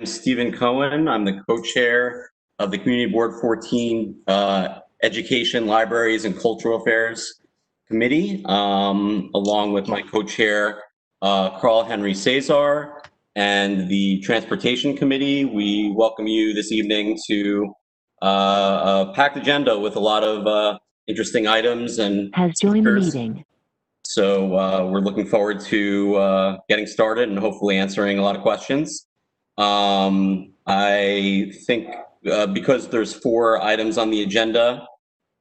Stephen Cohen. I'm the co-chair of the Community Board 14 Education, Libraries, and Cultural Affairs Committee, along with my co-chair, Carl Henry Cesar, and the Transportation Committee. We welcome you this evening to a packed agenda with a lot of interesting items and has joined the speakers. meeting. So we're looking forward to getting started and hopefully answering a lot of questions. I think because there's 4 items on the agenda,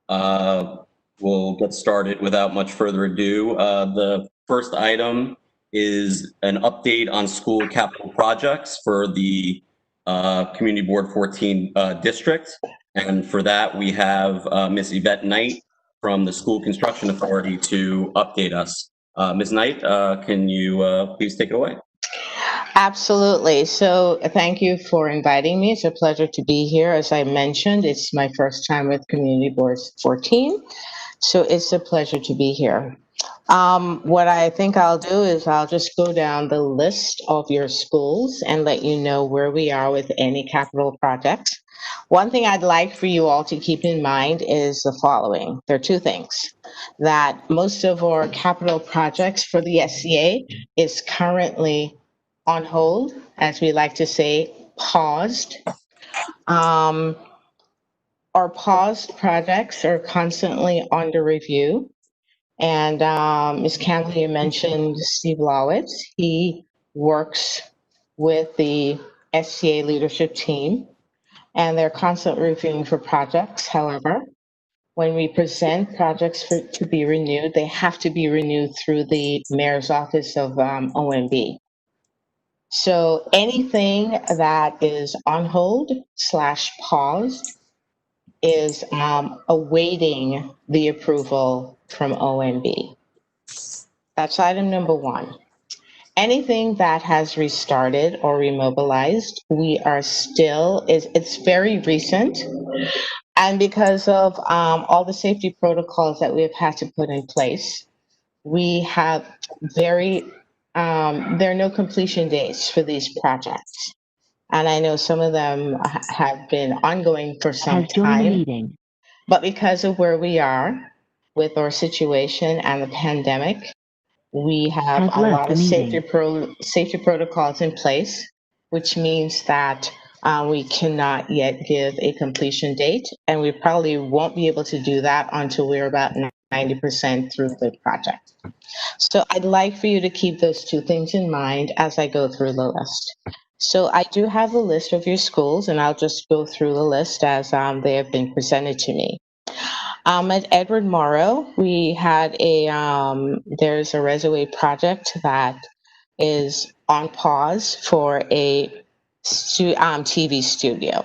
we'll get started without much further ado. The first item is an update on school capital projects for the Community Board 14 district. And for that, we have Ms. Yvette Knight from the School Construction Authority to update us. Ms. Knight, can you please take it away? Absolutely. So thank you for inviting me. It's a pleasure to be here. As I mentioned, it's my first time with Community Board 14. So it's a pleasure to be here. What I think I'll do is I'll just go down the list of your schools and let you know where we are with any capital project. One thing I'd like for you all to keep in mind is the following. There are 2 things. That most of our capital projects for the SCA is currently on hold, as we like to say, paused. Our paused projects are constantly under review. And Ms. Campbell, you mentioned Steve Lawitz. He works with the SCA leadership team, and they're constantly reviewing for projects. However, when we present projects to be renewed, they have to be renewed through the Mayor's Office of OMB. So anything that is on hold / paused is awaiting the approval from OMB. That's item number 1. Anything that has restarted or remobilized, we are still, it's very recent. And because of all the safety protocols that we've had to put in place, we have there are no completion dates for these projects. And I know some of them have been ongoing for some Has joined the time. meeting. But because of where we are with our situation and the pandemic, we have Has a left lot the of meeting. safety protocols in place, which means that we cannot yet give a completion date, and we probably won't be able to do that until we're about 90% through the project. So I'd like for you to keep those 2 things in mind as I go through the list. So I do have a list of your schools, and I'll just go through the list as they have been presented to me. At Edward Morrow, we had there's a reservoir project that is on pause for a TV studio.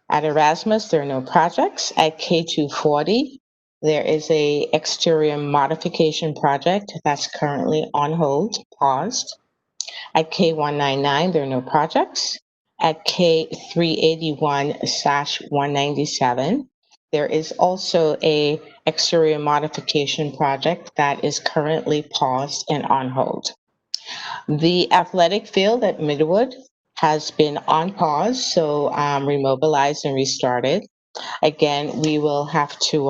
At Erasmus, there are no projects. At K240, there is a exterior modification project that's currently on hold, paused. At K199, there are no projects. At K381/197, there is also a exterior modification project that is currently paused and on hold. The athletic field at Midwood has been on pause, so remobilized and restarted. Again, we will have to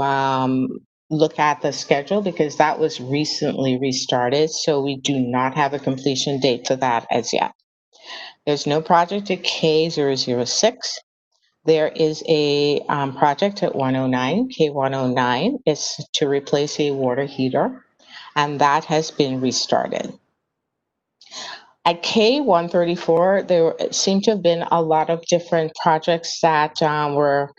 look at the schedule because that was recently restarted, so we do not have a completion date for that as yet. There's no project at K006. There is a project at 109, K109. It's to replace a water heater, and that has been restarted. At K134, there seemed to have been a lot of different projects that were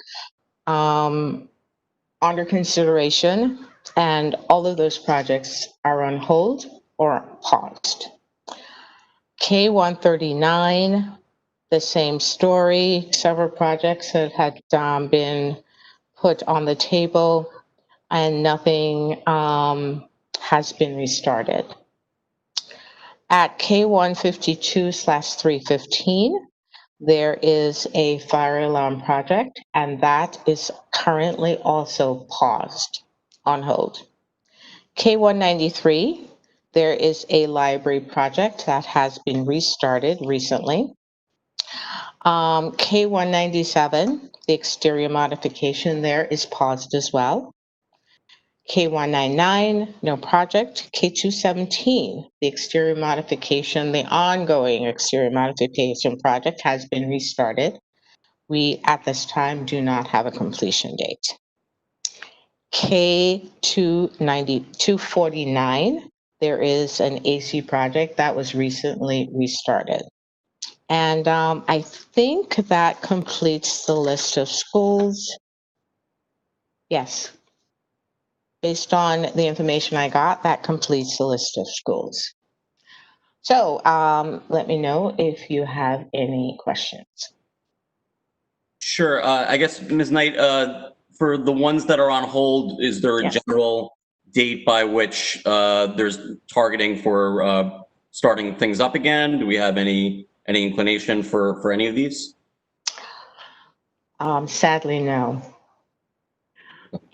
under consideration, and all of those projects are on hold or paused. K139, the same story. Several projects that had been put on the table, and nothing has been restarted. At K152/315, there is a fire alarm project, and that is currently also paused, on hold. K193, there is a library project that has been restarted recently. K197, the exterior modification there is paused as well. K199, no project. K217, the exterior modification, the ongoing exterior modification project has been restarted. We, at this time, do not have a completion date. K249, there is an AC project that was recently restarted. And I think that completes the list of schools. Yes. Based on the information I got, that completes the list of schools. So let me know if you have any questions. Sure. I guess, Ms. Knight, for the ones that are on hold, is there a Yes. general date by which there's targeting for starting things up again? Do we have any inclination for any of these? Sadly, no.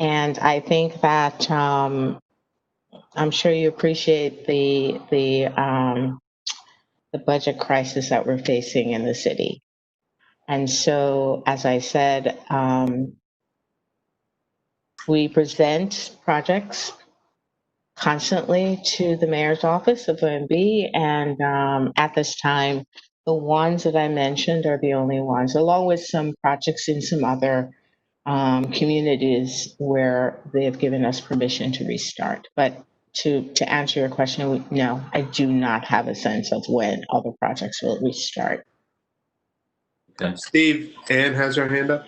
And I think that I'm sure you appreciate the budget crisis that we're facing in the city. And so, as I said, we present projects constantly to the mayor's office of OMB, and at this time, the ones that I mentioned are the only ones, along with some projects in some other communities where they have given us permission to restart. But to answer your question, no, I do not have a sense of when other projects will restart. Okay. Steve, Ann has her hand up.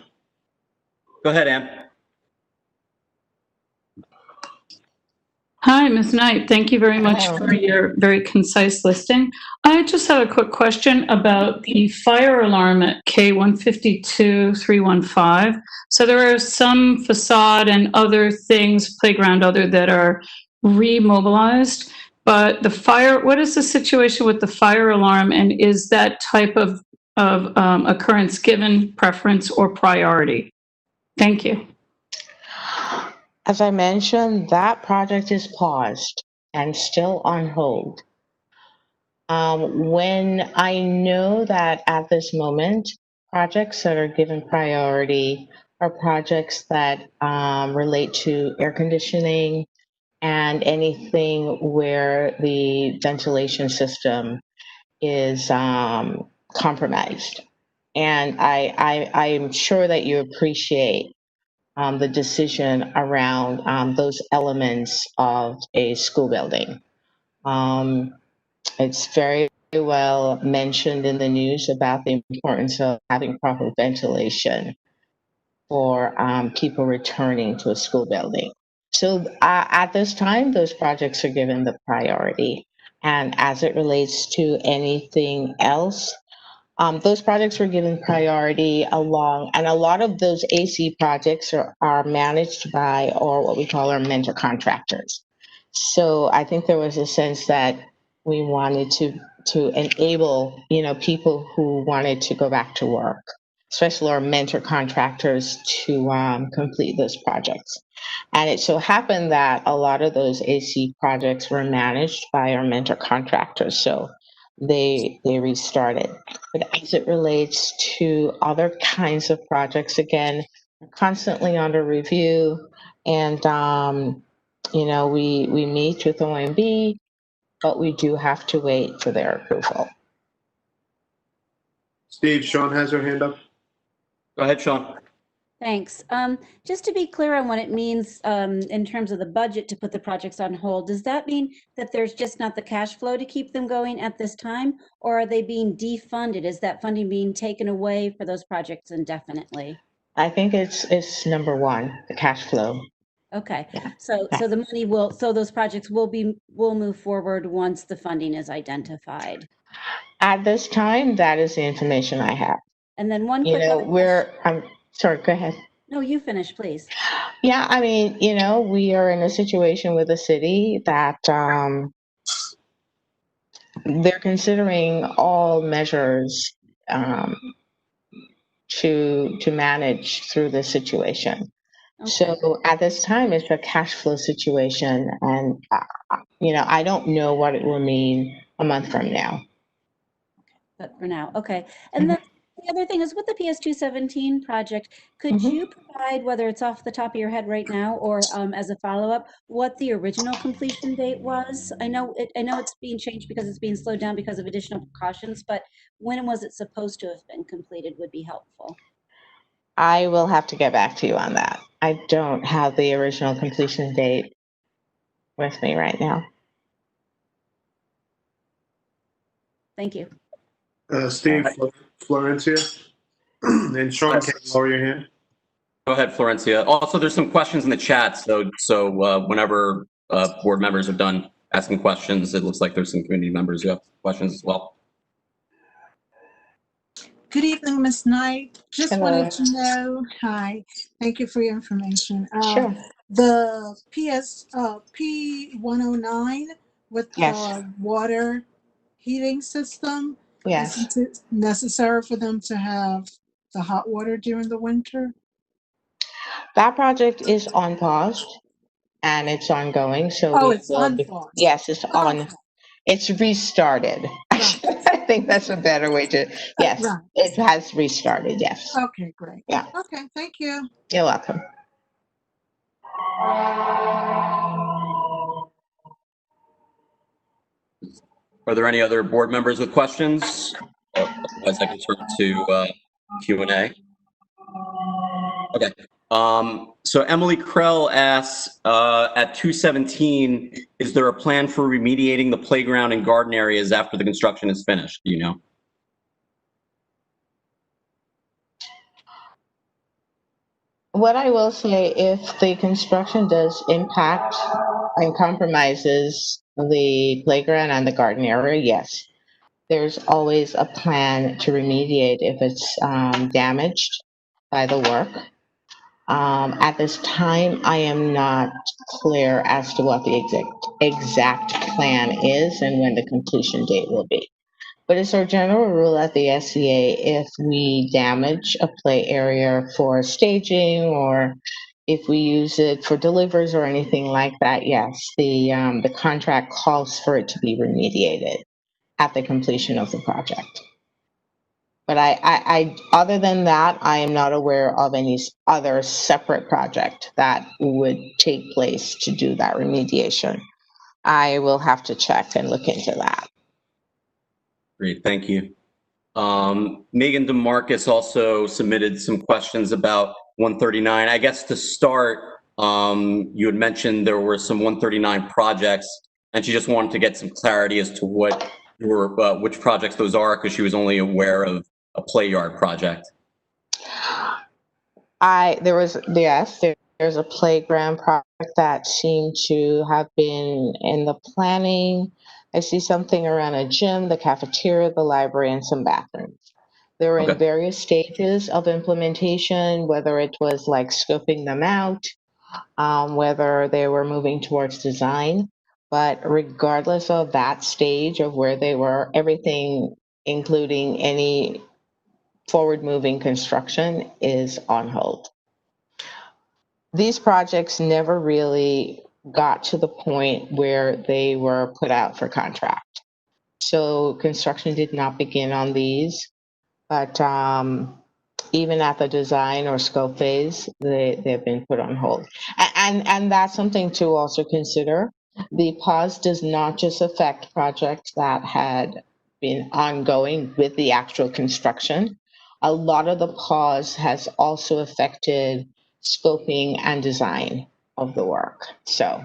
Go ahead, Ann. Hi, Ms. Knight. Thank you very much for your very concise listing. I just have a quick question about the fire alarm at K152315. So there are some facade and other things, playground other, that are remobilized, but the fire, what is the situation with the fire alarm, and is that type of occurrence given preference or priority? Thank you. As I mentioned, that project is paused and still on hold. When I know that at this moment, projects that are given priority are projects that relate to air conditioning and anything where the ventilation system is compromised. And I'm sure that you appreciate the decision around those elements of a school building. It's very well mentioned in the news about the importance of having proper ventilation for people returning to a school building. So at this time, those projects are given the priority. And as it relates to anything else, those projects were given priority along, and a lot of those AC projects are managed by, or what we call our mentor contractors. So I think there was a sense that we wanted to enable, people who wanted to go back to work, especially our mentor contractors, to complete those projects. And it so happened that a lot of those AC projects were managed by our mentor contractors. So they restarted. But as it relates to other kinds of projects, again, constantly under review, and we meet with OMB, but we do have to wait for their approval. Steve, Sean has her hand up. Go ahead, Sean. Thanks. Just to be clear on what it means in terms of the budget to put the projects on hold, does that mean that there's just not the cash flow to keep them going at this time, or are they being defunded? Is that funding being taken away for those projects indefinitely? I think it's number one, the cash flow. Okay, Yeah. so the money will, so those projects will move forward once the funding is identified. At this time, that is the information I have. And then one quick other I'm sorry, go ahead. No, you finish, please. Yeah, I mean, we are in a situation with the city that they're considering all measures to manage through this situation. Okay. So at this time, it's a cash flow situation, and I don't know what it will mean a month from now. But for now, okay. And then The other thing is with the PS 217 project, could Mhm. you provide, whether it's off the top of your head right now or as a follow-up, what the original completion date was? I know it's being changed because it's being slowed down because of additional precautions, but when was it supposed to have been completed would be helpful. I will have to get back to you on that. I don't have the original completion date with me right now. Thank you. Steve, Florencia, and Sean, can you lower your hand? Go ahead, Florencia. Also, there's some questions in the chat, so whenever board members are done asking questions, it looks like there's some community members who have questions as well. Good evening, Ms. Knight. Just Hello. wanted to know, hi, thank you for your information. Sure. The P109 with Yes. the water heating system, Yes. isn't it necessary for them to have the hot water during the winter? That project is on pause and it's ongoing. So Oh, we it's will be, unpaused. yes, it's on, Okay, it's restarted. Right. I think that's a better way to, yes, right. it has restarted. Yes. Okay, great. Yeah. Okay, thank you. You're welcome. Are there any other board members with questions? Otherwise, I can turn to Q&A. Okay. So Emily Krell asks, at 217, is there a plan for remediating the playground and garden areas after the construction is finished? Do you know? What I will say, if the construction does impact and compromises the playground and the garden area, yes, there's always a plan to remediate if it's damaged by the work. At this time, I am not clear as to what the exact plan is and when the completion date will be. But it's our general rule at the SCA, if we damage a play area for staging or if we use it for delivers or anything like that, yes, the contract calls for it to be remediated at the completion of the project. But other than that, I am not aware of any other separate project that would take place to do that remediation. I will have to check and look into that. Great, thank you. Megan DeMarcus also submitted some questions about 139. I guess to start, you had mentioned there were some 139 projects, and she just wanted to get some clarity as to which projects those are, because she was only aware of a play yard project. There's a playground project that seemed to have been in the planning. I see something around a gym, the cafeteria, the library, and some bathrooms. They were in Okay. various stages of implementation, whether it was like scoping them out, whether they were moving towards design. But regardless of that stage of where they were, everything, including any forward moving construction, is on hold. These projects never really got to the point where they were put out for contract. So construction did not begin on these, but even at the design or scope phase, they've been put on hold. And that's something to also consider. The pause does not just affect projects that had been ongoing with the actual construction. A lot of the pause has also affected scoping and design of the work. So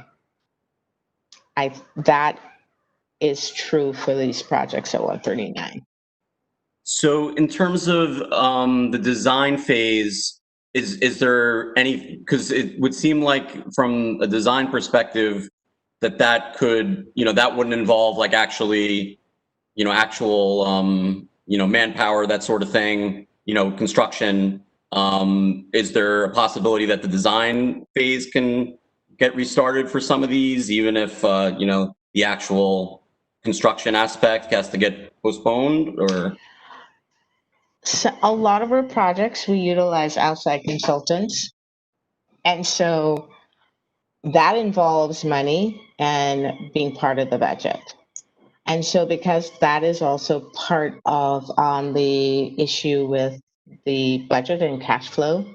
that is true for these projects at 139. So in terms of the design phase, is there any, because it would seem like from a design perspective that could, that wouldn't involve like actually, actual, manpower, that sort of thing, construction. Is there a possibility that the design phase can get restarted for some of these, even if, the actual construction aspect has to get postponed, or? So a lot of our projects, we utilize outside consultants. And so that involves money and being part of the budget. And so because that is also part of the issue with the budget and cash flow,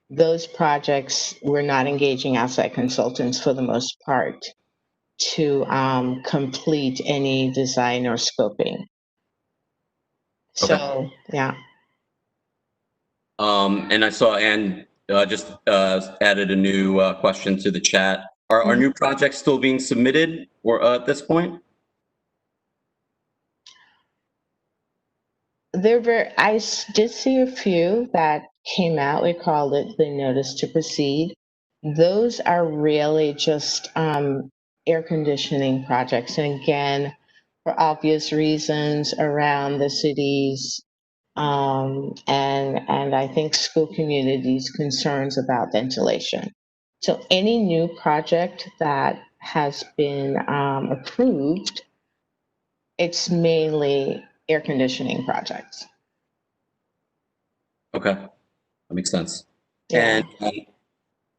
those projects, we're not engaging outside consultants for the most part to complete any design or scoping. So, yeah. And I saw Anne just added a new question to the chat. Are new projects still being submitted or at this point? Did see a few that came out. We called it the notice to proceed. Those are really just air conditioning projects. And again, for obvious reasons around the city's and I think school communities' concerns about ventilation. So any new project that has been approved, it's mainly air conditioning projects. Okay, that makes sense. Yeah. And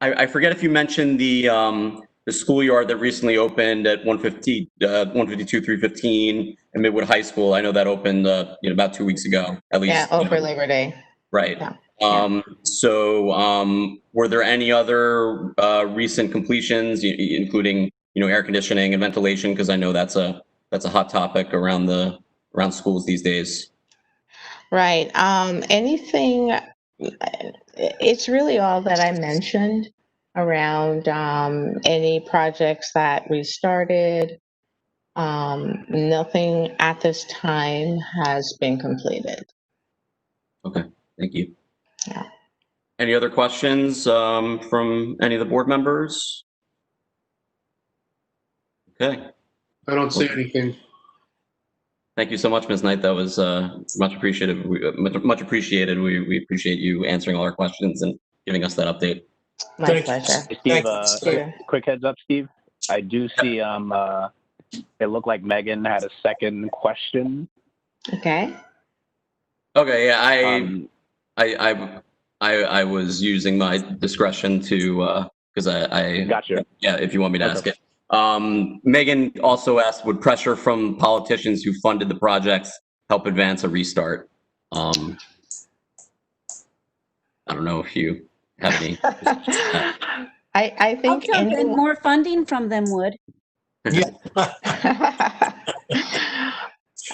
I forget if you mentioned the schoolyard that recently opened at 152, 315 and Midwood High School. I know that opened about 2 weeks ago, at least. Yeah, over Labor Day. Right. Yeah. So were there any other recent completions, including air conditioning and ventilation? Because I know that's a hot topic around schools these days. Right. Anything, it's really all that I mentioned around any projects that we started. Nothing at this time has been completed. Okay, thank you. Yeah. Any other questions from any of the board members? Okay. I don't see anything. Thank you so much, Ms. Knight. That was much appreciated. Much appreciated. We appreciate you answering all our questions and giving us that update. My Thank you. pleasure. Steve, Steve. quick heads up, Steve. I do see it looked like Megan had a second question. Okay. Okay, yeah, I was using my discretion to because I Gotcha. yeah, if you want me to Okay. ask it. Megan also asked, would pressure from politicians who funded the projects help advance a restart? I don't know if you have any. I I'll think jump in. More funding from them would.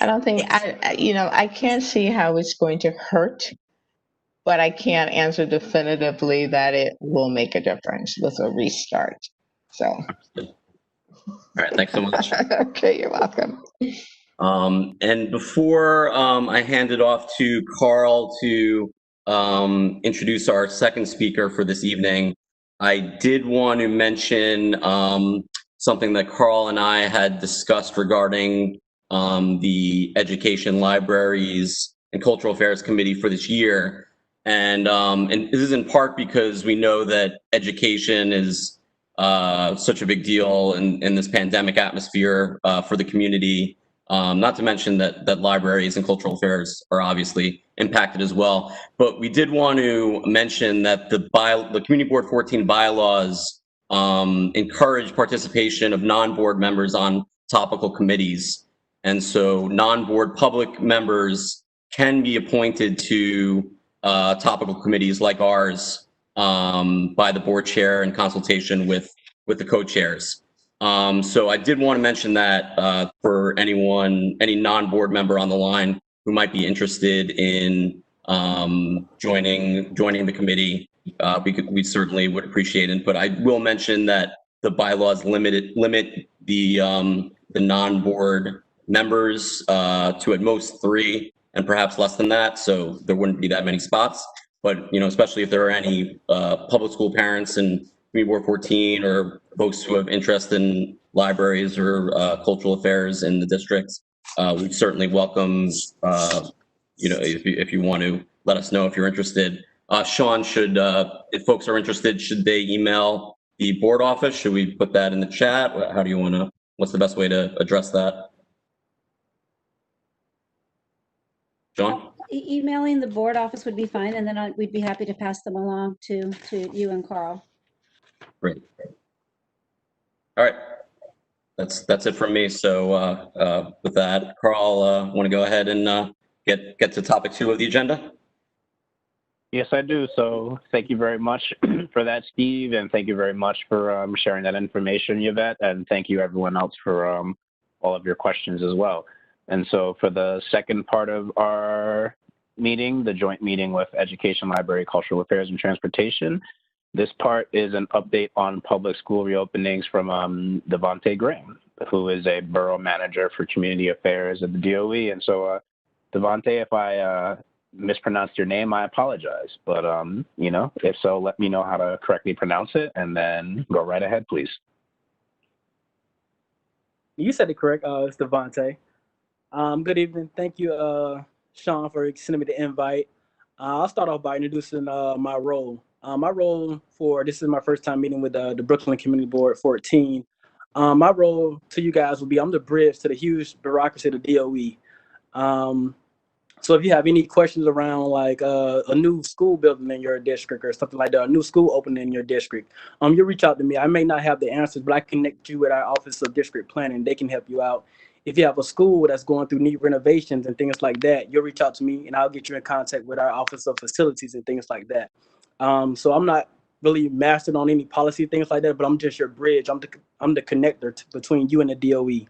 I don't think I can't see how it's going to hurt, but I can't answer definitively that it will make a difference with a restart. So. All right, thanks so much. Okay, you're welcome. And before I hand it off to Carl to introduce our second speaker for this evening, I did want to mention something that Carl and I had discussed regarding the Education, Libraries, and Cultural Affairs Committee for this year. And this is in part because we know that education is such a big deal in this pandemic atmosphere for the community. Not to mention that libraries and cultural affairs are obviously impacted as well. But we did want to mention that the Community Board 14 bylaws encourage participation of non-board members on topical committees. And so non-board public members can be appointed to topical committees like ours by the board chair in consultation with the co-chairs. So I did want to mention that for any non-board member on the line who might be interested in joining the committee, we certainly would appreciate it. But I will mention that the bylaws limit the non-board members to at most 3 and perhaps less than that. So there wouldn't be that many spots. But especially if there are any public school parents and Community Board 14 or folks who have interest in libraries or cultural affairs in the districts, we'd certainly welcome, if you want to let us know if you're interested. Sean, if folks are interested, should they email the board office? Should we put that in the chat? How do you want to, what's the best way to address that? Sean? Emailing the board office would be fine, and then we'd be happy to pass them along to you and Carl. Great. All right. that's it from me. So with that, Carl, want to go ahead and get to topic 2 of the agenda? Yes, I do. So thank you very much for that, Steve, and thank you very much for sharing that information, Yvette, and thank you everyone else for all of your questions as well. And so for the second part of our meeting, the joint meeting with Education, Library, Cultural Affairs, and Transportation, this part is an update on public school reopenings from Devontae Graham, who is a borough manager for community affairs at the DOE. And so Devontae, if I mispronounced your name, I apologize. But, you know, if so, let me know how to correctly pronounce it and then go right ahead, please. You said it correct. It's Devontae. Good evening. Thank you, Sean, for sending me the invite. I'll start off by introducing my role. My role for this is my first time meeting with the Brooklyn Community Board 14. My role to you guys will be I'm the bridge to the huge bureaucracy of the DOE. So if you have any questions around like a new school building in your district or something like that, a new school opening in your district, you reach out to me. I may not have the answers, but I connect you with our Office of District Planning. They can help you out. If you have a school that's going through need renovations and things like that, you'll reach out to me and I'll get you in contact with our Office of Facilities and things like that. So I'm not really mastered on any policy, things like that, but I'm just your bridge. I'm the connector between you and the DOE.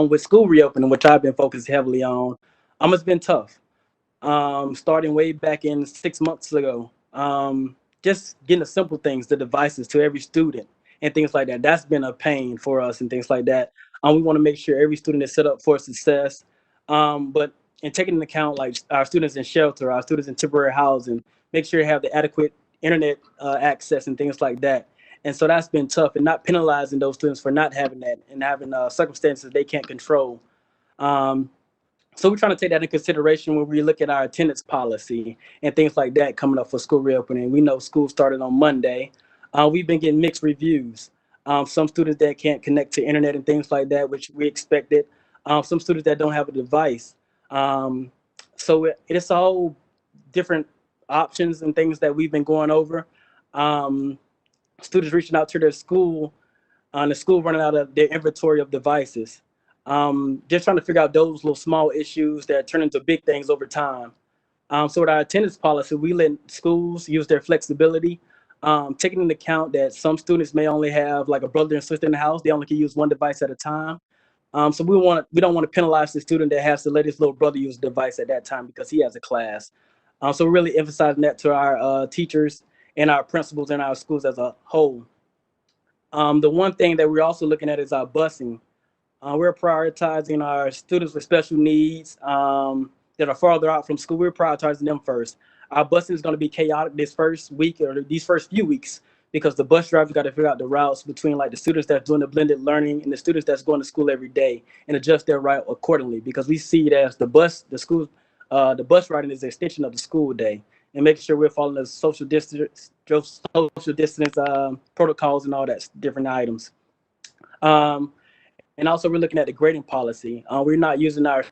With school reopening, which I've been focused heavily on, it's been tough. Starting way back in 6 months ago, just getting the simple things, the devices to every student and things like that. That's been a pain for us and things like that. We want to make sure every student is set up for success. But in taking into account like our students in shelter, our students in temporary housing, make sure you have the adequate internet access and things like that. And so that's been tough, and not penalizing those students for not having that and having circumstances they can't control. So we're trying to take that into consideration when we look at our attendance policy and things like that coming up for school reopening. We know school started on Monday. We've been getting mixed reviews. Some students that can't connect to internet and things like that, which we expected. Some students that don't have a device. So it's all different options and things that we've been going over. Students reaching out to their school, the school running out of their inventory of devices. Just trying to figure out those little small issues that turn into big things over time. So with our attendance policy, we let schools use their flexibility, taking into account that some students may only have like a brother and sister in the house. They only can use one device at a time. So we don't want to penalize the student that has to let his little brother use the device at that time because he has a class. So we're really emphasizing that to our teachers and our principals in our schools as a whole. The one thing that we're also looking at is our busing. We're prioritizing our students with special needs that are farther out from school. We're prioritizing them first. Our busing is going to be chaotic this first week or these first few weeks because the bus drivers got to figure out the routes between like the students that's doing the blended learning and the students that's going to school every day and adjust their route accordingly because we see it as the bus riding is the extension of the school day and making sure we're following the social distance protocols and all that different items. And also we're looking at the grading policy. We're not using our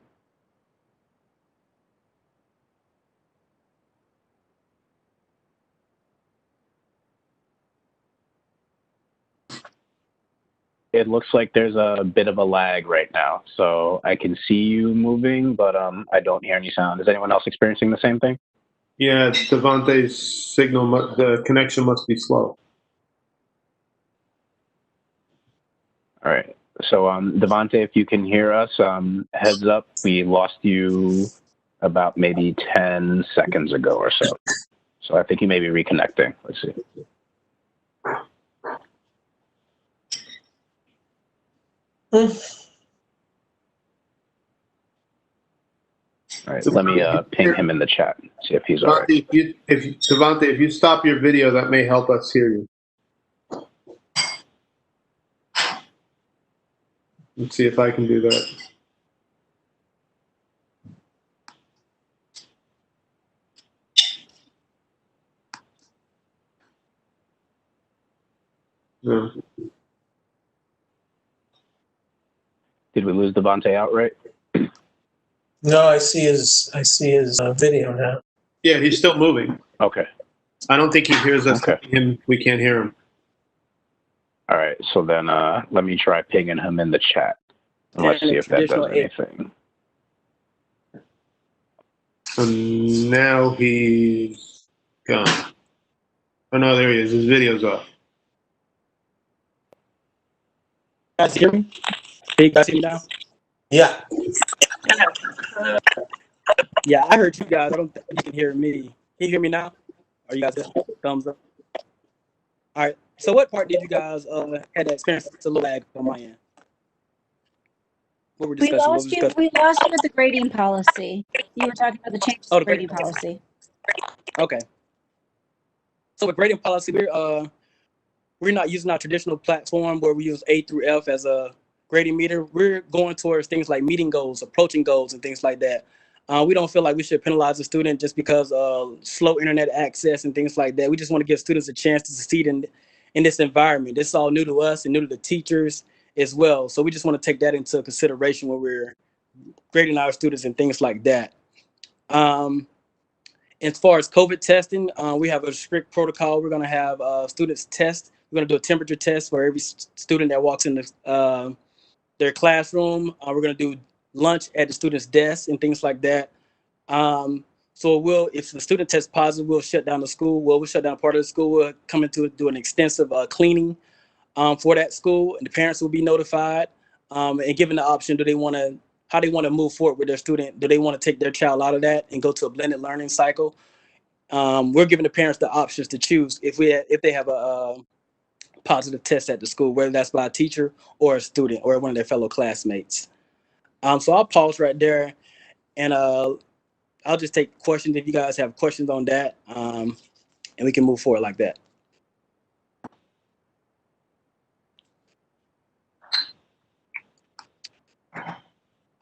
It looks like there's a bit of a lag right now. So I can see you moving, but I don't hear any sound. Is anyone else experiencing the same thing? Yeah, Devontae's signal, the connection must be slow. All right. So Devontae, if you can hear us, heads up, we lost you about maybe 10 seconds ago or so. So I think you may be reconnecting. Let's see. All right, let me ping him in the chat, see if he's all right. Devontae, if you stop your video, that may help us hear you. Let's see if I can do that. No. Did we lose Devontae outright? No, I see his video now. Yeah, he's still moving. Okay. I don't think he hears us. Okay. We can't hear him. All right, so then let me try pinging him in the chat. And let's And see a if that does traditional anything. So now he's gone. Oh no, there he is. His video's off. guys hear me? Can you guys hear me now? Yeah. Yeah, I heard you guys. I don't think you can hear me. Can you hear me now? Are you guys there? Thumbs up? All right. So what part did you guys had that experience? It's a little lag on my end. What were we We discussing? lost you. We lost you at the grading policy. You were talking about the changes Oh, to the grading grading policy. Okay. So with grading policy, we're not using our traditional platform where we use A through F as a grading meter. We're going towards things like meeting goals, approaching goals, and things like that. We don't feel like we should penalize a student just because of slow internet access and things like that. We just want to give students a chance to succeed in this environment. This is all new to us and new to the teachers as well. So we just want to take that into consideration when we're grading our students and things like that. As far as COVID testing, we have a strict protocol. We're going to have students test. We're going to do a temperature test for every student that walks in their classroom. We're going to do lunch at the student's desk and things like that. So if the student tests positive, we'll shut down the school. We'll shut down part of the school. We'll come into do an extensive cleaning for that school, and the parents will be notified and given the option: how they want to move forward with their student? Do they want to take their child out of that and go to a blended learning cycle? We're giving the parents the options to choose if they have a positive test at the school, whether that's by a teacher or a student or one of their fellow classmates. So I'll pause right there, and I'll just take questions if you guys have questions on that, and we can move forward like that.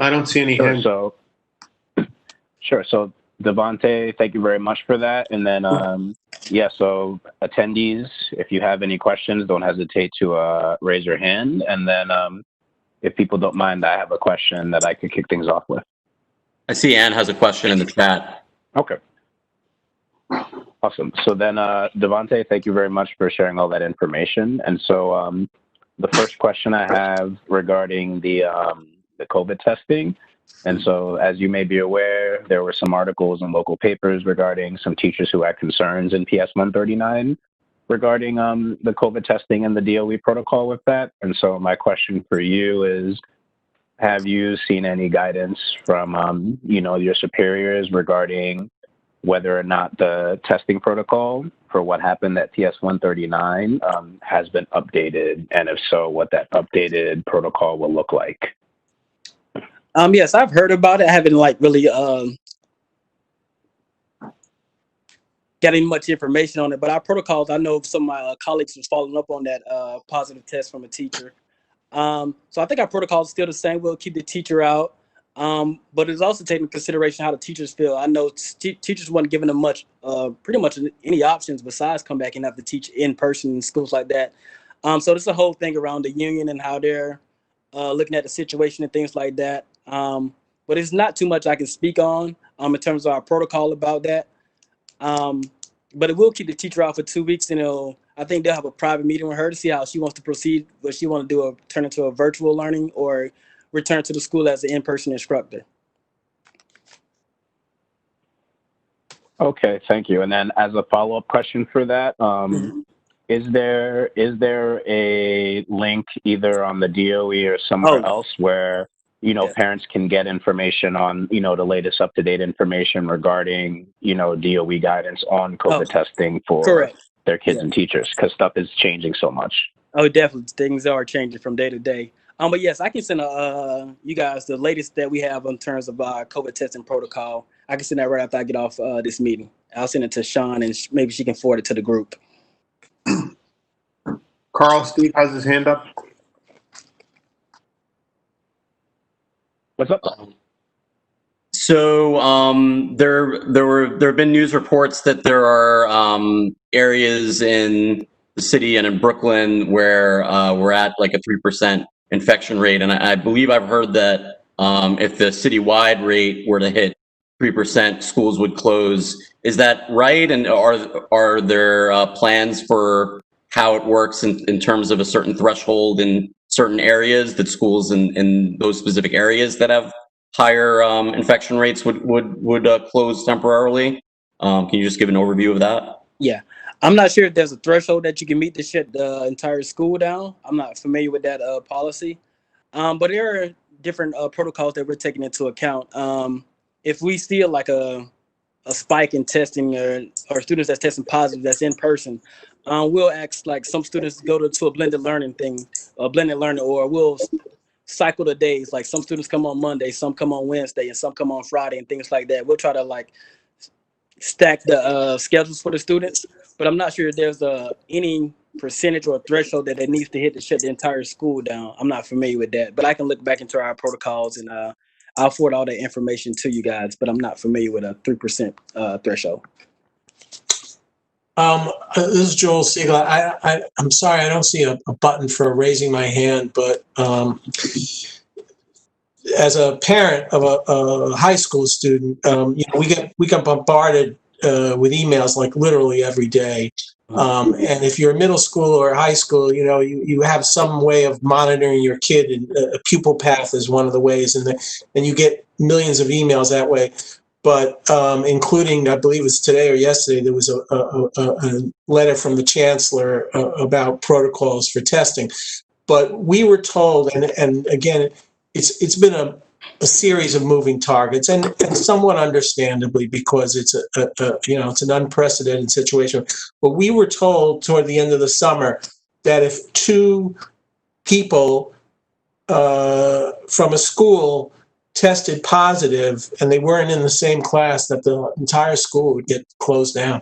I don't see any Sure, hands. So Devontae, thank you very much for that. And then, yeah, so attendees, if you have any questions, don't hesitate to raise your hand. And then if people don't mind, I have a question that I could kick things off with. I see Ann has a question in the chat. Okay. Awesome. So then, Devontae, thank you very much for sharing all that information. And so the first question I have regarding the COVID testing. And so as you may be aware, there were some articles in local papers regarding some teachers who had concerns in PS 139 regarding the COVID testing and the DOE protocol with that. And so my question for you is, have you seen any guidance from, your superiors regarding whether or not the testing protocol for what happened at PS 139 has been updated? And if so, what that updated protocol will look like? Yes, I've heard about it. I haven't really getting much information on it, but our protocols, I know some of my colleagues was following up on that positive test from a teacher. So I think our protocol is still the same. We'll keep the teacher out, but it's also taking into consideration how the teachers feel. I know teachers weren't given them pretty much any options besides come back and have to teach in person in schools like that. So there's a whole thing around the union and how they're looking at the situation and things like that. But it's not too much I can speak on in terms of our protocol about that. But it will keep the teacher out for 2 weeks, and I think they'll have a private meeting with her to see how she wants to proceed. What she want to do, turn into a virtual learning or return to the school as an in-person instructor. Okay, thank you. And then as a follow-up question for that, is there a link either on the DOE or somewhere else where parents can get information on the latest up-to-date information regarding DOE guidance on COVID testing for their kids and teachers, because stuff is changing so much? Oh, definitely, things are changing from day to day. But yes, I can send you guys the latest that we have in terms of our COVID testing protocol. I can send that right after I get off this meeting. I'll send it to Sean, and maybe she can forward it to the group. Carl, Steve has his hand up. What's up? So there have been news reports that there are areas in the city and in Brooklyn where we're at like a 3% infection rate, and I believe I've heard that if the citywide rate were to hit 3%, schools would close. Is that right? And are there plans for how it works in terms of a certain threshold in certain areas that schools in those specific areas that have higher infection rates would close temporarily? Can you just give an overview of that? Yeah. I'm not sure if there's a threshold that you can meet to shut the entire school down. I'm not familiar with that policy. But there are different protocols that we're taking into account. If we see like a spike in testing or students that's testing positive that's in person, we'll ask like some students go to a blended learning thing, or we'll cycle the days. Like some students come on Monday, some come on Wednesday, and some come on Friday, and things like that. We'll try to like stack the schedules for the students, but I'm not sure if there's any percentage or threshold that it needs to hit to shut the entire school down. I'm not familiar with that, but I can look back into our protocols and I'll forward all that information to you guys, but I'm not familiar with a 3% threshold. This is Joel Siegel. I'm sorry, I don't see a button for raising my hand, but as a parent of a high school student, we get bombarded with emails like literally every day. And if you're middle school or high school, you have some way of monitoring your kid, and a pupil path is one of the ways, and you get millions of emails that way. But including, I believe it's today or yesterday, there was a letter from the chancellor about protocols for testing. But we were told, and again, it's been a series of moving targets, and somewhat understandably, because it's it's an unprecedented situation. But we were told toward the end of the summer that if two people from a school tested positive and they weren't in the same class, that the entire school would get closed down,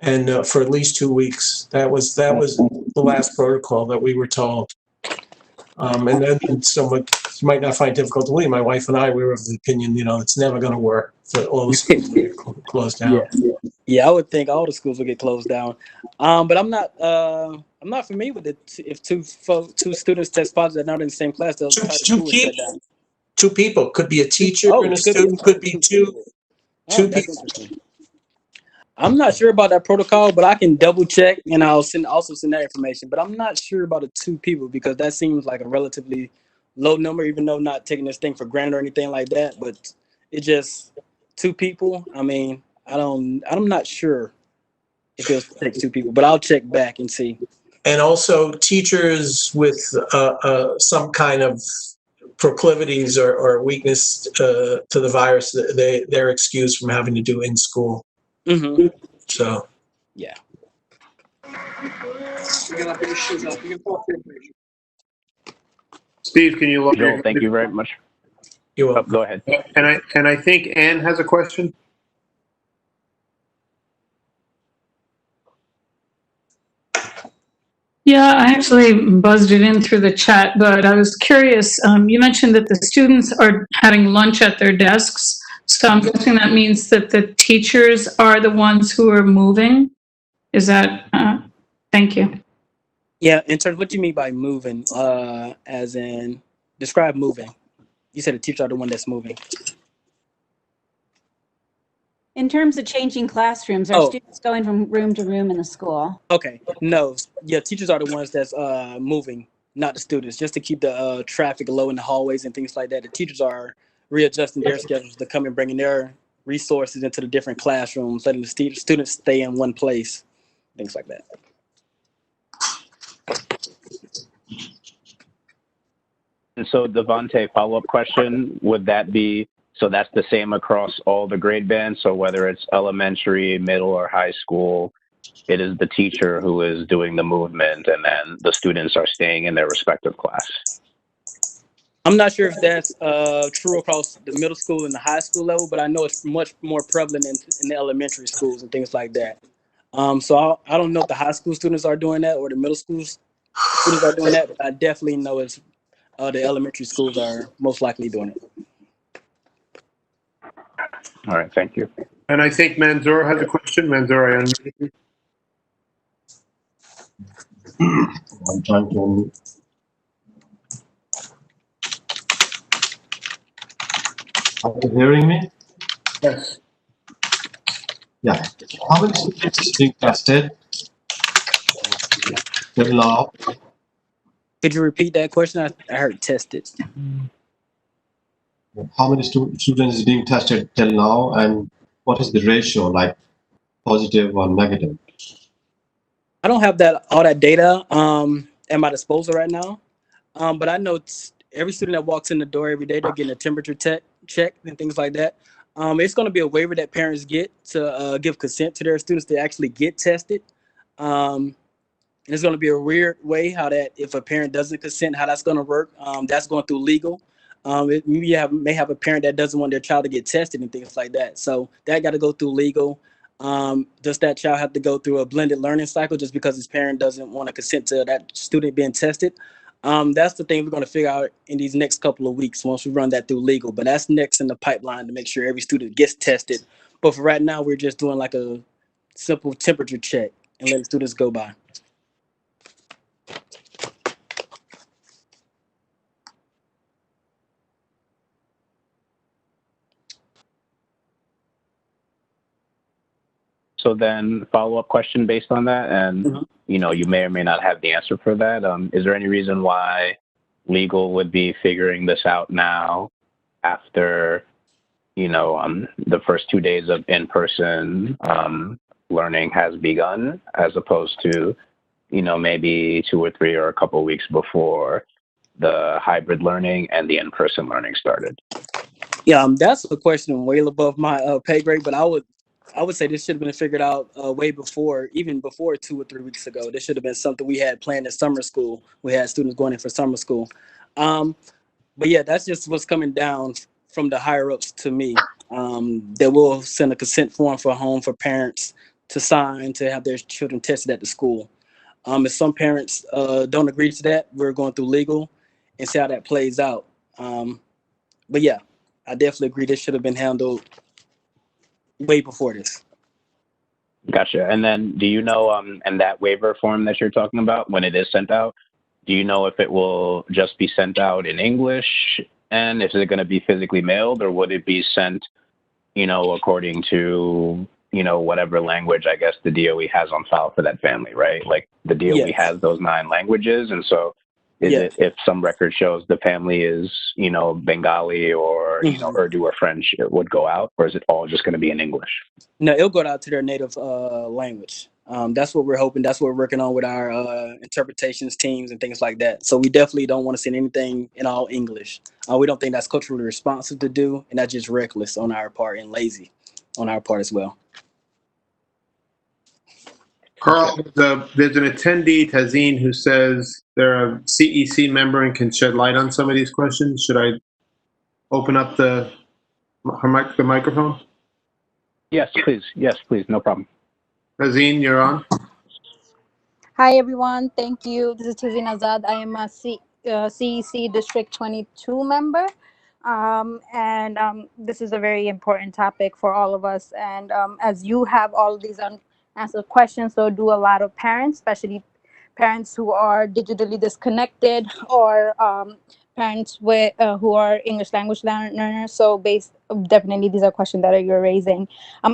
and for at least 2 weeks. That was the last protocol that we were told. And then someone might not find it difficult to believe. My wife and I, we were of the opinion, it's never going to work for all the schools to get closed down. Yeah, I would think all the schools would get closed down. But I'm not familiar with it. If two students test positive, they're not in the same class, they'll shut down. Two people, could be a teacher and a student, could be two people. I'm not sure about that protocol, but I can double check and I'll also send that information. But I'm not sure about the 2 people, because that seems like a relatively low number, even though not taking this thing for granted or anything like that. But it just 2 people. I mean, I'm not sure if it takes 2 people, but I'll check back and see. And also teachers with some kind of proclivities or weakness to the virus, they're excused from having to do in school. Mm-hmm. So, yeah. Steve, can you look? Joel, thank you very much. You're welcome. Go ahead. And I think Ann has a question. Yeah, I actually buzzed it in through the chat, but I was curious. You mentioned that the students are having lunch at their desks. So I'm guessing that means that the teachers are the ones who are moving. Is that, thank you. Yeah, in terms, what do you mean by moving? As in, describe moving. You said the teachers are the one that's moving. In terms of changing classrooms, are students going from room to room in the school? Okay, no, yeah, teachers are the ones that's moving, not the students, just to keep the traffic low in the hallways and things like that. The teachers are readjusting their schedules to come and bringing their resources into the different classrooms, letting the students stay in one place, things like that. And so, Devontae, follow-up question, would that be, so that's the same across all the grade bands? So whether it's elementary, middle, or high school, it is the teacher who is doing the movement, and then the students are staying in their respective class? I'm not sure if that's true across the middle school and the high school level, but I know it's much more prevalent in the elementary schools and things like that. So I don't know if the high school students are doing that or the middle school students are doing that, but I definitely know it's the elementary schools are most likely doing it. All right, thank you. And I think Manzoor has a question. Manzoor, I unmuted you. I'm trying to unmute. Are you hearing me? Yes. Yeah. How many students is being tested? till now? Could you repeat that question? I heard tested. How many students is being tested till now, and what is the ratio, like positive or negative? I don't have all that data at my disposal right now. But I know every student that walks in the door every day, they're getting a temperature check and things like that. It's going to be a waiver that parents get to give consent to their students to actually get tested. And it's going to be a weird way how that, if a parent doesn't consent, how that's going to work. That's going through legal. May have a parent that doesn't want their child to get tested and things like that. So that got to go through legal. Does that child have to go through a blended learning cycle just because his parent doesn't want to consent to that student being tested? That's the thing we're going to figure out in these next couple of weeks once we run that through legal. But that's next in the pipeline to make sure every student gets tested. But for right now, we're just doing like a simple temperature check and letting students go by. So then follow-up question based on that, and you know, you may or may not have the answer for that. Is there any reason why legal would be figuring this out now after, you know, the first 2 days of in-person learning has begun, as opposed to, you know, maybe 2 or 3 or a couple of weeks before the hybrid learning and the in-person learning started? Yeah, that's a question way above my pay grade, but I would say this should have been figured out way before, even before 2 or 3 weeks ago. This should have been something we had planned in summer school. We had students going in for summer school. But yeah, that's just what's coming down from the higher ups to me. They will send a consent form for home for parents to sign to have their children tested at the school. If some parents don't agree to that, we're going through legal and see how that plays out. But yeah, I definitely agree this should have been handled way before this. Gotcha. And then do you know, and that waiver form that you're talking about, when it is sent out, do you know if it will just be sent out in English, and is it going to be physically mailed, or would it be sent, you know, according to, you know, whatever language I guess the DOE has on file for that family, right? Like the DOE Yes. has those 9 languages, and so is Yes. it, if some record shows the family is, you know, Bengali or, you know, Urdu or French, it would go out, or is it all just going to be in English? No, it'll go out to their native language. That's what we're hoping. That's what we're working on with our interpretations teams and things like that. So we definitely don't want to send anything in all English. We don't think that's culturally responsive to do, and that's just reckless on our part and lazy on our part as well. Carl, there's an attendee, Tazeen, who says they're a CEC member and can shed light on some of these questions. Should I open up the microphone? Yes, please. Yes, please. No problem. Tazeen, you're on. Hi, everyone. Thank you. This is Tazeen Azad. I am a CEC District 22 member. This is a very important topic for all of us. And as you have all of these unanswered questions, so do a lot of parents, especially parents who are digitally disconnected, or parents with who are English language learners. So definitely these are questions that you're raising.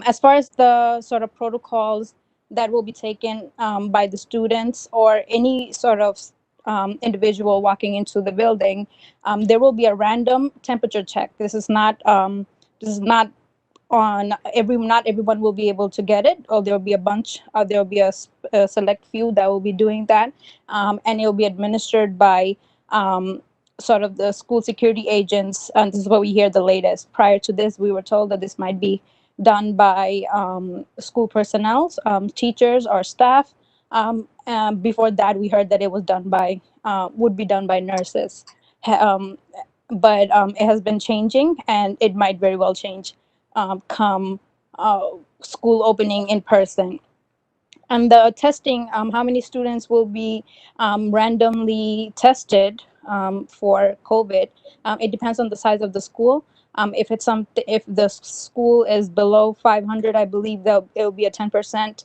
As far as the sort of protocols that will be taken by the students or any sort of individual walking into the building, there will be a random temperature check. This is not on not everyone will be able to get it, or there'll be a bunch, there'll be a select few that will be doing that, and it'll be administered by sort of the school security agents. And this is what we hear the latest. Prior to this, we were told that this might be done by school personnel, teachers or staff. Before that, we heard that it was done by would be done by nurses. But it has been changing, and it might very well change come school opening in person. And the testing, how many students will be randomly tested for COVID? It depends on the size of the school. If the school is below 500, I believe that it will be a 10%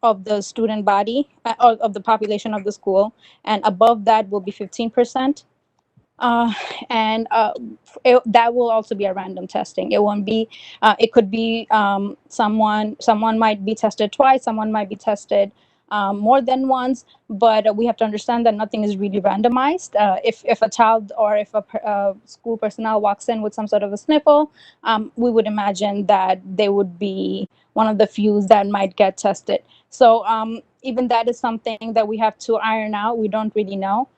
of the student body, of the population of the school, and above that will be 15%. That will also be a random testing. It won't be. It could be someone might be tested twice. Someone might be tested more than once, but we have to understand that nothing is really randomized. If a child or if a school personnel walks in with some sort of a sniffle, we would imagine that they would be one of the few that might get tested. So even that is something that we have to iron out. We don't really know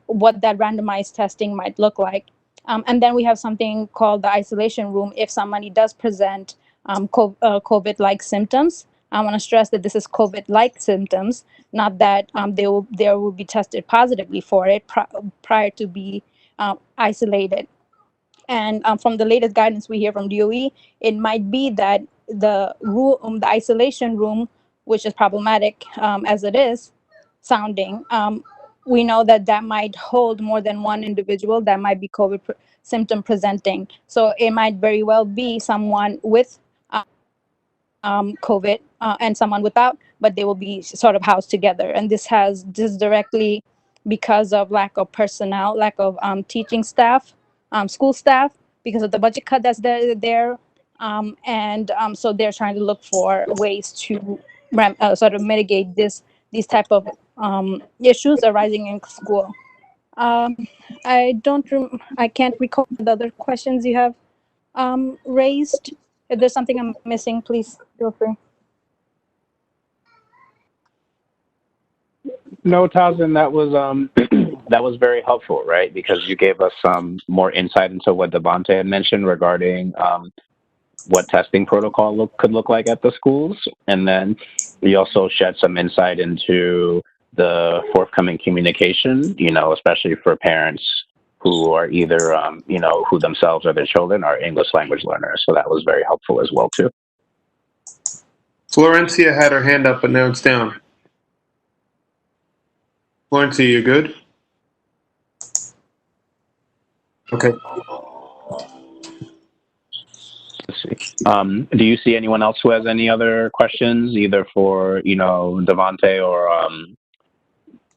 what that randomized testing might look like. And then we have something called the isolation room. If somebody does present COVID-like symptoms, I want to stress that this is COVID-like symptoms, not that they will be tested positively for it prior to be isolated. And from the latest guidance we hear from DOE, it might be that the isolation room, which is problematic as it is sounding, we know that that might hold more than one individual that might be COVID symptom presenting. So it might very well be someone with COVID and someone without, but they will be sort of housed together. And this directly because of lack of personnel, lack of teaching staff, school staff, because of the budget cut that's there. So they're trying to look for ways to sort of mitigate these type of issues arising in school. I can't recall the other questions you have raised. If there's something I'm missing, please feel free. No, Tazin, that was that was very helpful, right? Because you gave us some more insight into what Devontae had mentioned regarding what testing protocol could look like at the schools, and then you also shed some insight into the forthcoming communication. You know, especially for parents who are either you know, who themselves or their children are English language learners. So that was very helpful as well too. Florencia had her hand up, but now it's down. Florencia, you good? Okay. Let's see. Do you see anyone else who has any other questions, either for, you know, Devontae or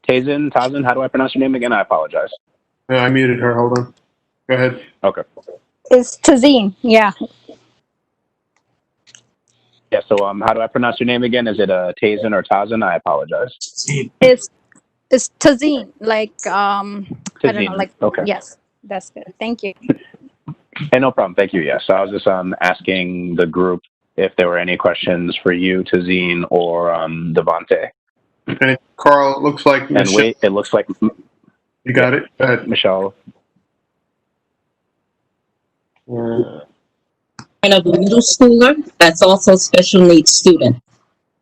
Tazin? How do I pronounce your name again? I apologize. I muted her. Hold on. Go ahead. Okay. It's Tazeen, yeah. Yeah, so how do I pronounce your name again? Is it Tazin or Tazin? I apologize. It's Tazeen, like I don't know, Tazin. like Okay. yes, that's good. Thank you. Hey, no problem. Thank you. Yes, so I was just asking the group if there were any questions for you, Tazin, or Devontae. And Carl, it looks like And wait, it looks like you got it. Go ahead. Michelle. And of a middle schooler that's also special needs student.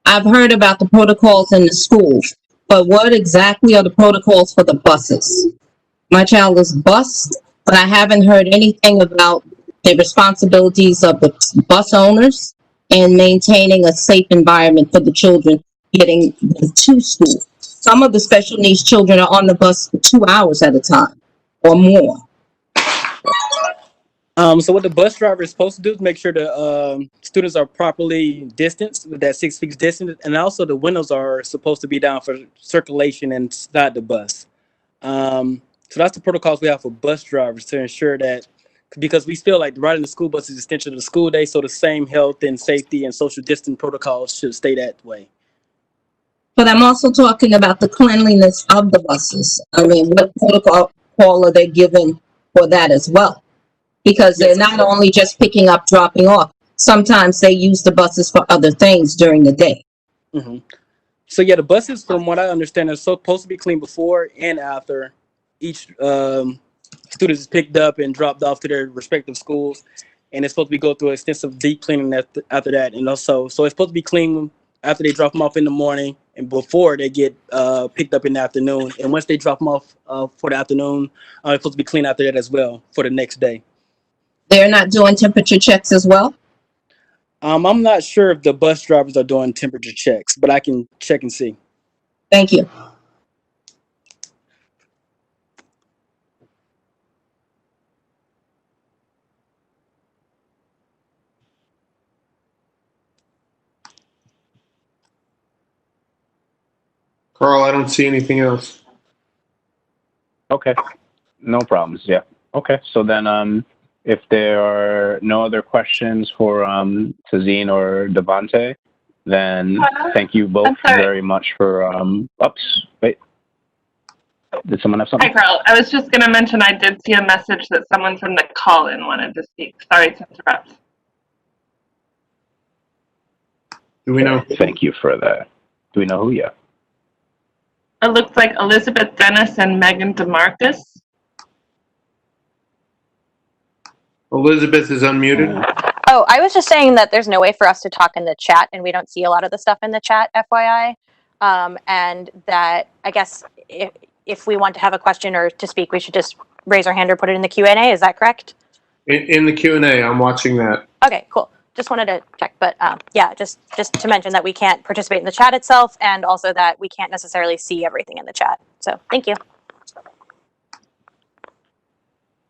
I've heard about the protocols in the schools, but what exactly are the protocols for the buses? My child is bused, but I haven't heard anything about the responsibilities of the bus owners and maintaining a safe environment for the children getting to school. Some of the special needs children are on the bus for 2 hours at a time or more. So what the bus driver is supposed to do is make sure the students are properly distanced with that 6 feet distance, and also the windows are supposed to be down for circulation inside the bus. So that's the protocols we have for bus drivers to ensure that, because we feel like riding the school bus is extension of the school day, so the same health and safety and social distance protocols should stay that way. But I'm also talking about the cleanliness of the buses. I mean, what protocol are they given for that as well? Because they're not only just picking up, dropping off. Sometimes they use the buses for other things during the day. Mm-hmm. So yeah, the buses, from what I understand, are supposed to be cleaned before and after each student is picked up and dropped off to their respective schools, and it's supposed to be go through extensive deep cleaning after that. And also, so it's supposed to be clean after they drop them off in the morning and before they get picked up in the afternoon. And once they drop them off for the afternoon, it's supposed to be clean after that as well for the next day. They're not doing temperature checks as well? I'm not sure if the bus drivers are doing temperature checks, but I can check and see. Thank you. Carl, I don't see anything else. Okay, no problems. Yeah. Okay, so then if there are no other questions for Tazeen or Devontae, then thank you both very much for, oops, wait. Did someone have something? Hi, Carl. I was just going to mention I did see a message that someone from the call-in wanted to speak. Sorry to interrupt. Do we know? Thank you for that. Do we know who yet? It looks like Elizabeth Dennis and Megan DeMarcus. Elizabeth is unmuted. Oh, I was just saying that there's no way for us to talk in the chat, and we don't see a lot of the stuff in the chat, FYI. And that I guess if we want to have a question or to speak, we should just raise our hand or put it in the Q&A. Is that correct? In the Q&A, I'm watching that. Okay, cool. Just wanted to check, but yeah, just to mention that we can't participate in the chat itself, and also that we can't necessarily see everything in the chat. So thank you.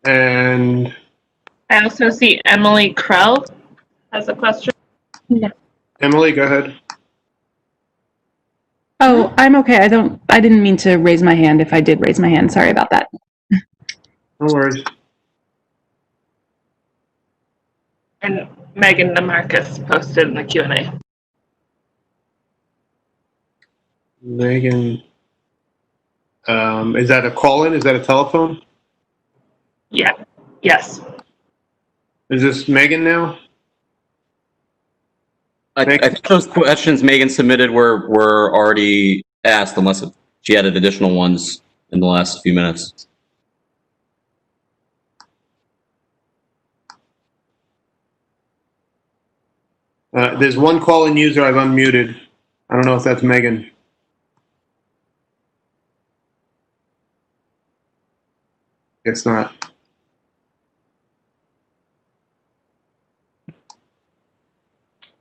And I also see Emily Krell has a question. Yeah. Emily, go ahead. Oh, I'm okay. I didn't mean to raise my hand if I did raise my hand. Sorry about that. No worries. And Megan DeMarcus posted in the Q&A. Megan, is that a call-in? Is that a telephone? Yeah. Yes. Is this Megan now? I think those questions Megan submitted were already asked, unless she added additional ones in the last few minutes. There's one call-in user I've unmuted. I don't know if that's Megan. Guess not.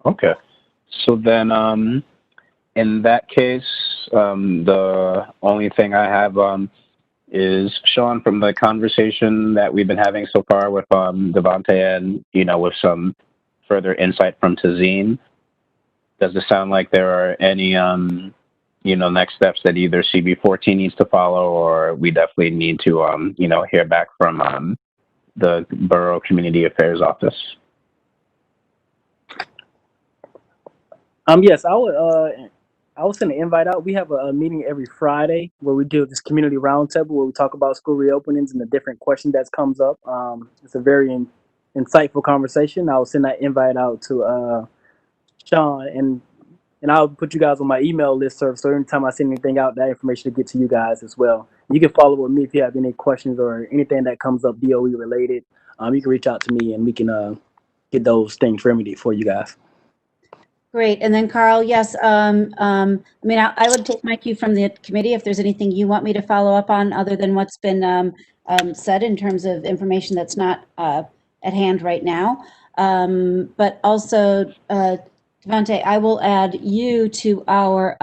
Okay. So then, in that case, the only thing I have is Sean, from the conversation that we've been having so far with Devante and, with some further insight from Tazeen, does it sound like there are any, next steps that either CB14 needs to follow, or we definitely need to, hear back from the Borough Community Affairs Office? Yes, I will send an invite out. We have a meeting every Friday where we do this community roundtable where we talk about school reopenings and the different questions that comes up. It's a very insightful conversation. I'll send that invite out to Sean, and I'll put you guys on my email list, so anytime I send anything out, that information will get to you guys as well. You can follow up with me if you have any questions or anything that comes up DOE related. You can reach out to me and we can get those things remedied for you guys. Great. And then Carl, yes, I would take my cue from the committee if there's anything you want me to follow up on other than what's been said in terms of information that's not at hand right now. But also, Devante, I will add you to our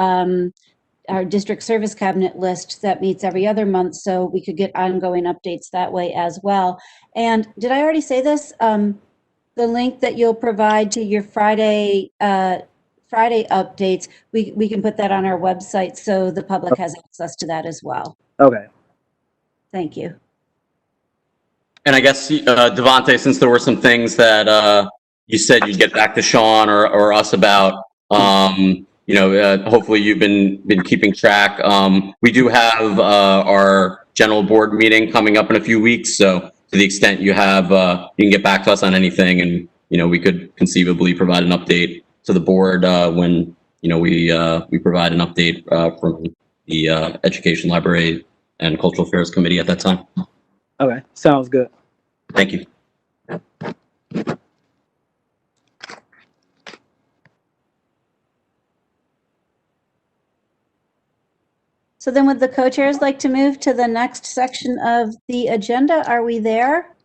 district service cabinet list that meets every other month, so we could get ongoing updates that way as well. And did I already say this? The link that you'll provide to your Friday updates, we can put that on our website so the public has access to that as well. Okay. Thank you. And I guess, Devante, since there were some things that you said you'd get back to Sean or us about, hopefully you've been keeping track. We do have our general board meeting coming up in a few weeks, so to the extent you have, you can get back to us on anything, and we could conceivably provide an update to the board when we provide an update from the Education, Library, and Cultural Affairs Committee at that time. Okay, sounds good. Thank you. So then would the co-chairs like to move to the next section of the agenda? Are we there?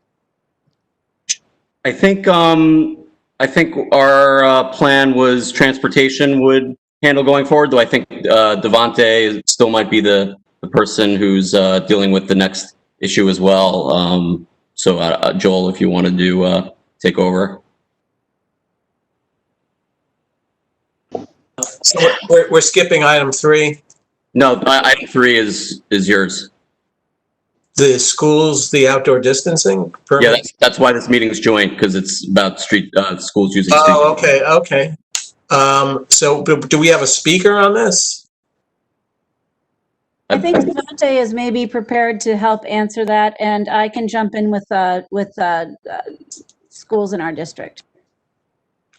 I think our plan was transportation would handle going forward, though I think Devante still might be the person who's dealing with the next issue as well. So Joel, if you want to take over. So we're skipping item 3. No, item 3 is yours. The schools, the outdoor distancing permit? Yeah, that's why this meeting is joint, because it's about schools using street. Oh, okay. So do we have a speaker on this? I think Devante is maybe prepared to help answer that, and I can jump in with schools in our district.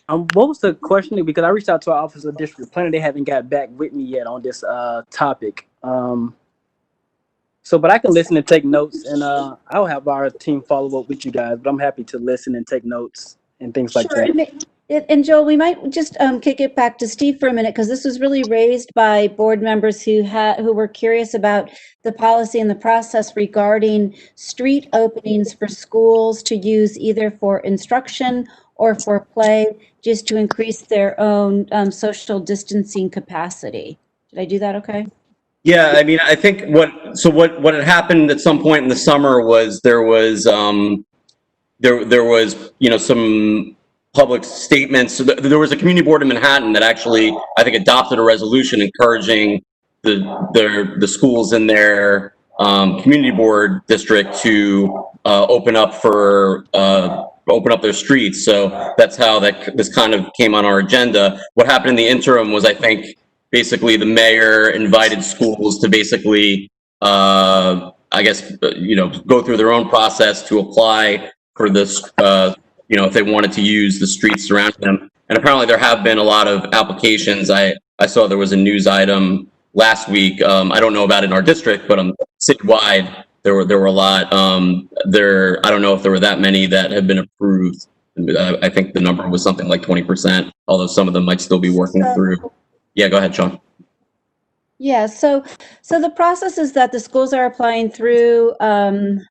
What was the question? Because I reached out to our Office of District Planner. They haven't got back with me yet on this topic. But I can listen and take notes, and I'll have our team follow up with you guys. But I'm happy to listen and take notes and things like that. And Joel, we might just kick it back to Steve for a minute, because this was really raised by board members who were curious about the policy and the process regarding street openings for schools to use either for instruction or for play, just to increase their own social distancing capacity. Did I do that okay? Yeah, I mean, I think what had happened at some point in the summer was there was some public statements. So there was a community board in Manhattan that actually, I think, adopted a resolution encouraging the schools in their community board district to open up their streets. So that's how this kind of came on our agenda. What happened in the interim was, I think, basically the mayor invited schools to basically, go through their own process to apply for this, if they wanted to use the streets surrounding them. And apparently there have been a lot of applications. I saw there was a news item last week. I don't know about it in our district, but citywide, there were a lot. I don't know if there were that many that have been approved. I think the number was something like 20%, although some of them might still be working through. Yeah, go ahead, Sean. Yeah, so the process is that the schools are applying through the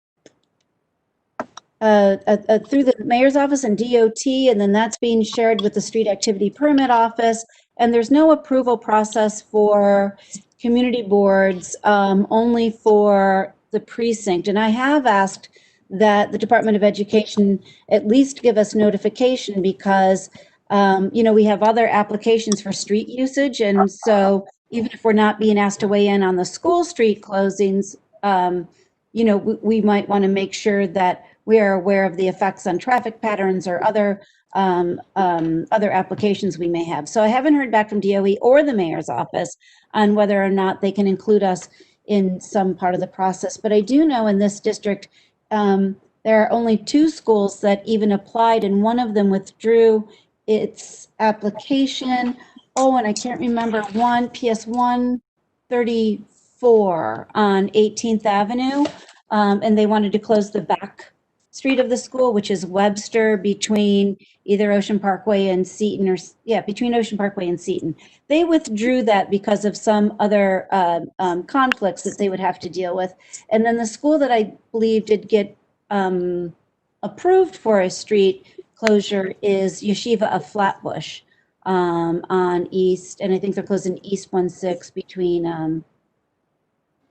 mayor's office and DOT, and then that's being shared with the street activity permit office. And there's no approval process for community boards, only for the precinct. And I have asked that the Department of Education at least give us notification, because we have other applications for street usage. And so even if we're not being asked to weigh in on the school street closings, we might want to make sure that we are aware of the effects on traffic patterns or other applications we may have. So I haven't heard back from DOE or the mayor's office on whether or not they can include us in some part of the process. But I do know in this district, there are only 2 schools that even applied, and one of them withdrew its application. Oh, and I can't remember, PS 134 on 18th Avenue. And they wanted to close the back street of the school, which is Webster, between either Ocean Parkway and Seton, between Ocean Parkway and Seton. They withdrew that because of some other conflicts that they would have to deal with. And then the school that I believe did get approved for a street closure is Yeshiva of Flatbush on East, and I think they're closing East 16 between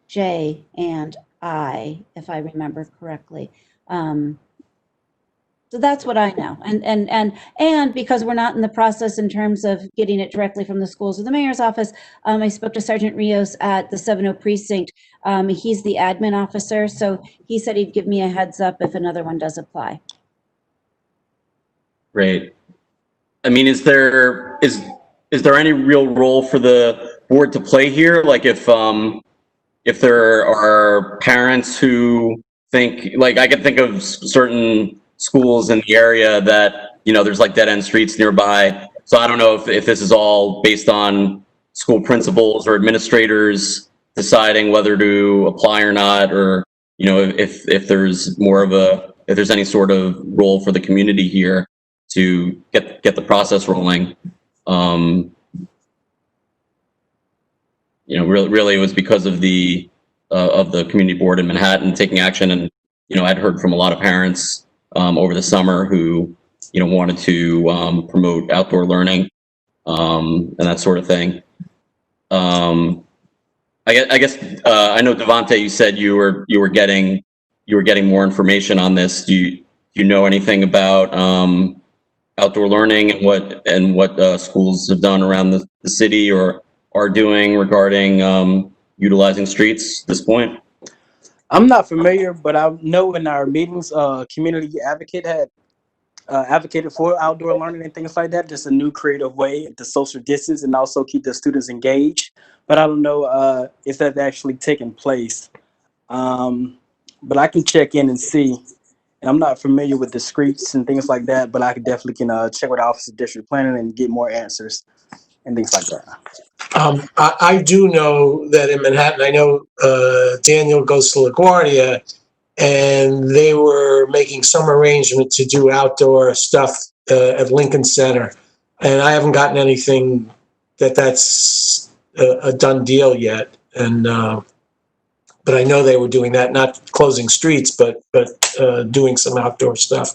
J and I, if I remember correctly. So that's what I know. And because we're not in the process in terms of getting it directly from the schools or the mayor's office, I spoke to Sergeant Rios at the 70 precinct. He's the admin officer, so he said he'd give me a heads up if another one does apply. Great. I mean, is there any real role for the board to play here? Like if there are parents who think, like, I could think of certain schools in the area that, there's like dead end streets nearby. So I don't know if this is all based on school principals or administrators deciding whether to apply or not, or, if there's if there's any sort of role for the community here to get the process rolling. Really it was because of the community board in Manhattan taking action. And, I'd heard from a lot of parents over the summer who, wanted to promote outdoor learning and that sort of thing. I guess I know, Devante, you said you were getting more information on this. Do you know anything about outdoor learning and what schools have done around the city or are doing regarding utilizing streets at this point? I'm not familiar, but I know in our meetings, community advocate had advocated for outdoor learning and things like that. Just a new creative way to social distance and also keep the students engaged. But I don't know if that's actually taking place. But I can check in and see. And I'm not familiar with the streets and things like that, but I can definitely check with the Office of District Planning and get more answers and things like that. I do know that in Manhattan, I know Daniel goes to LaGuardia, and they were making some arrangement to do outdoor stuff at Lincoln Center. And I haven't gotten anything that's a done deal yet. And but I know they were doing that, not closing streets, but doing some outdoor stuff,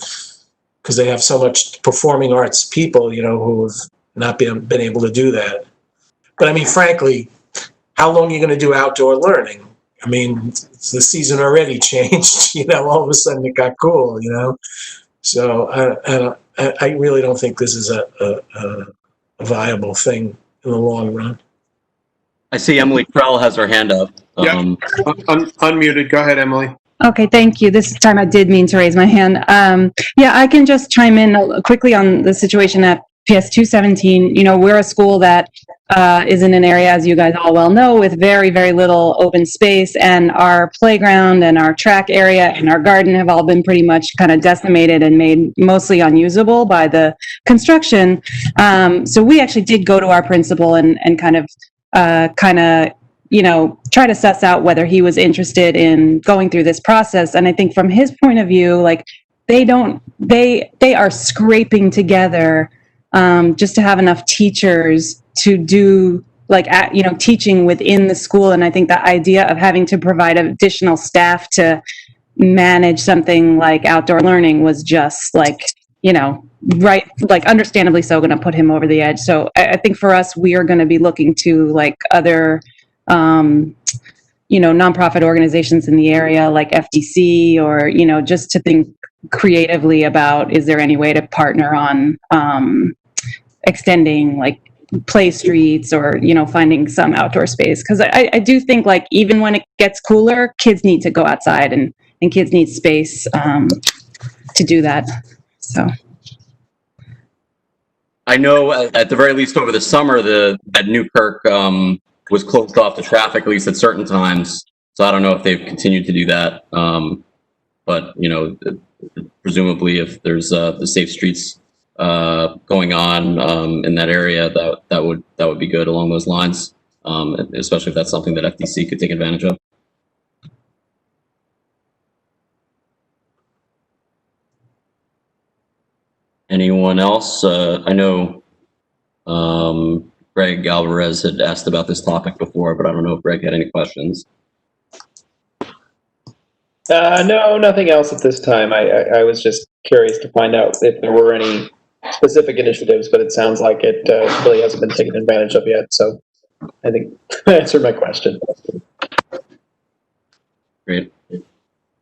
because they have so much performing arts people, you know, who have not been able to do that. But I mean, frankly, how long are you going to do outdoor learning? I mean, the season already changed, you know, all of a sudden it got cool, you know? So I really don't think this is a viable thing in the long run. I see Emily Krell has her hand up. Unmuted. Go ahead, Emily. Okay, thank you. This time I did mean to raise my hand. Yeah, I can just chime in quickly on the situation at PS 217. You know, we're a school that is in an area, as you guys all well know, with very, very little open space, and our playground and our track area and our garden have all been pretty much kind of decimated and made mostly unusable by the construction. So we actually did go to our principal and kind of, you know, try to suss out whether he was interested in going through this process. And I think from his point of view, like they are scraping together just to have enough teachers to do like, you know, teaching within the school. And I think the idea of having to provide additional staff to manage something like outdoor learning was just like, you know, right, like understandably so going to put him over the edge. So I think for us, we are going to be looking to like other, you know, nonprofit organizations in the area like FDC, or, you know, just to think creatively about, is there any way to partner on extending like play streets, or, you know, finding some outdoor space. Because I do think like even when it gets cooler, kids need to go outside, and kids need space to do that. So I know at the very least over the summer, that Newkirk was closed off to traffic, at least at certain times. So I don't know if they've continued to do that. But, you know, presumably if there's the Safe Streets going on in that area, that would be good along those lines, especially if that's something that FDC could take advantage of. Anyone else? I know Greg Alvarez had asked about this topic before, but I don't know if Greg had any questions. No, nothing else at this time. I was just curious to find out if there were any specific initiatives, but it sounds like it really hasn't been taken advantage of yet. So I think I answered my question. Great.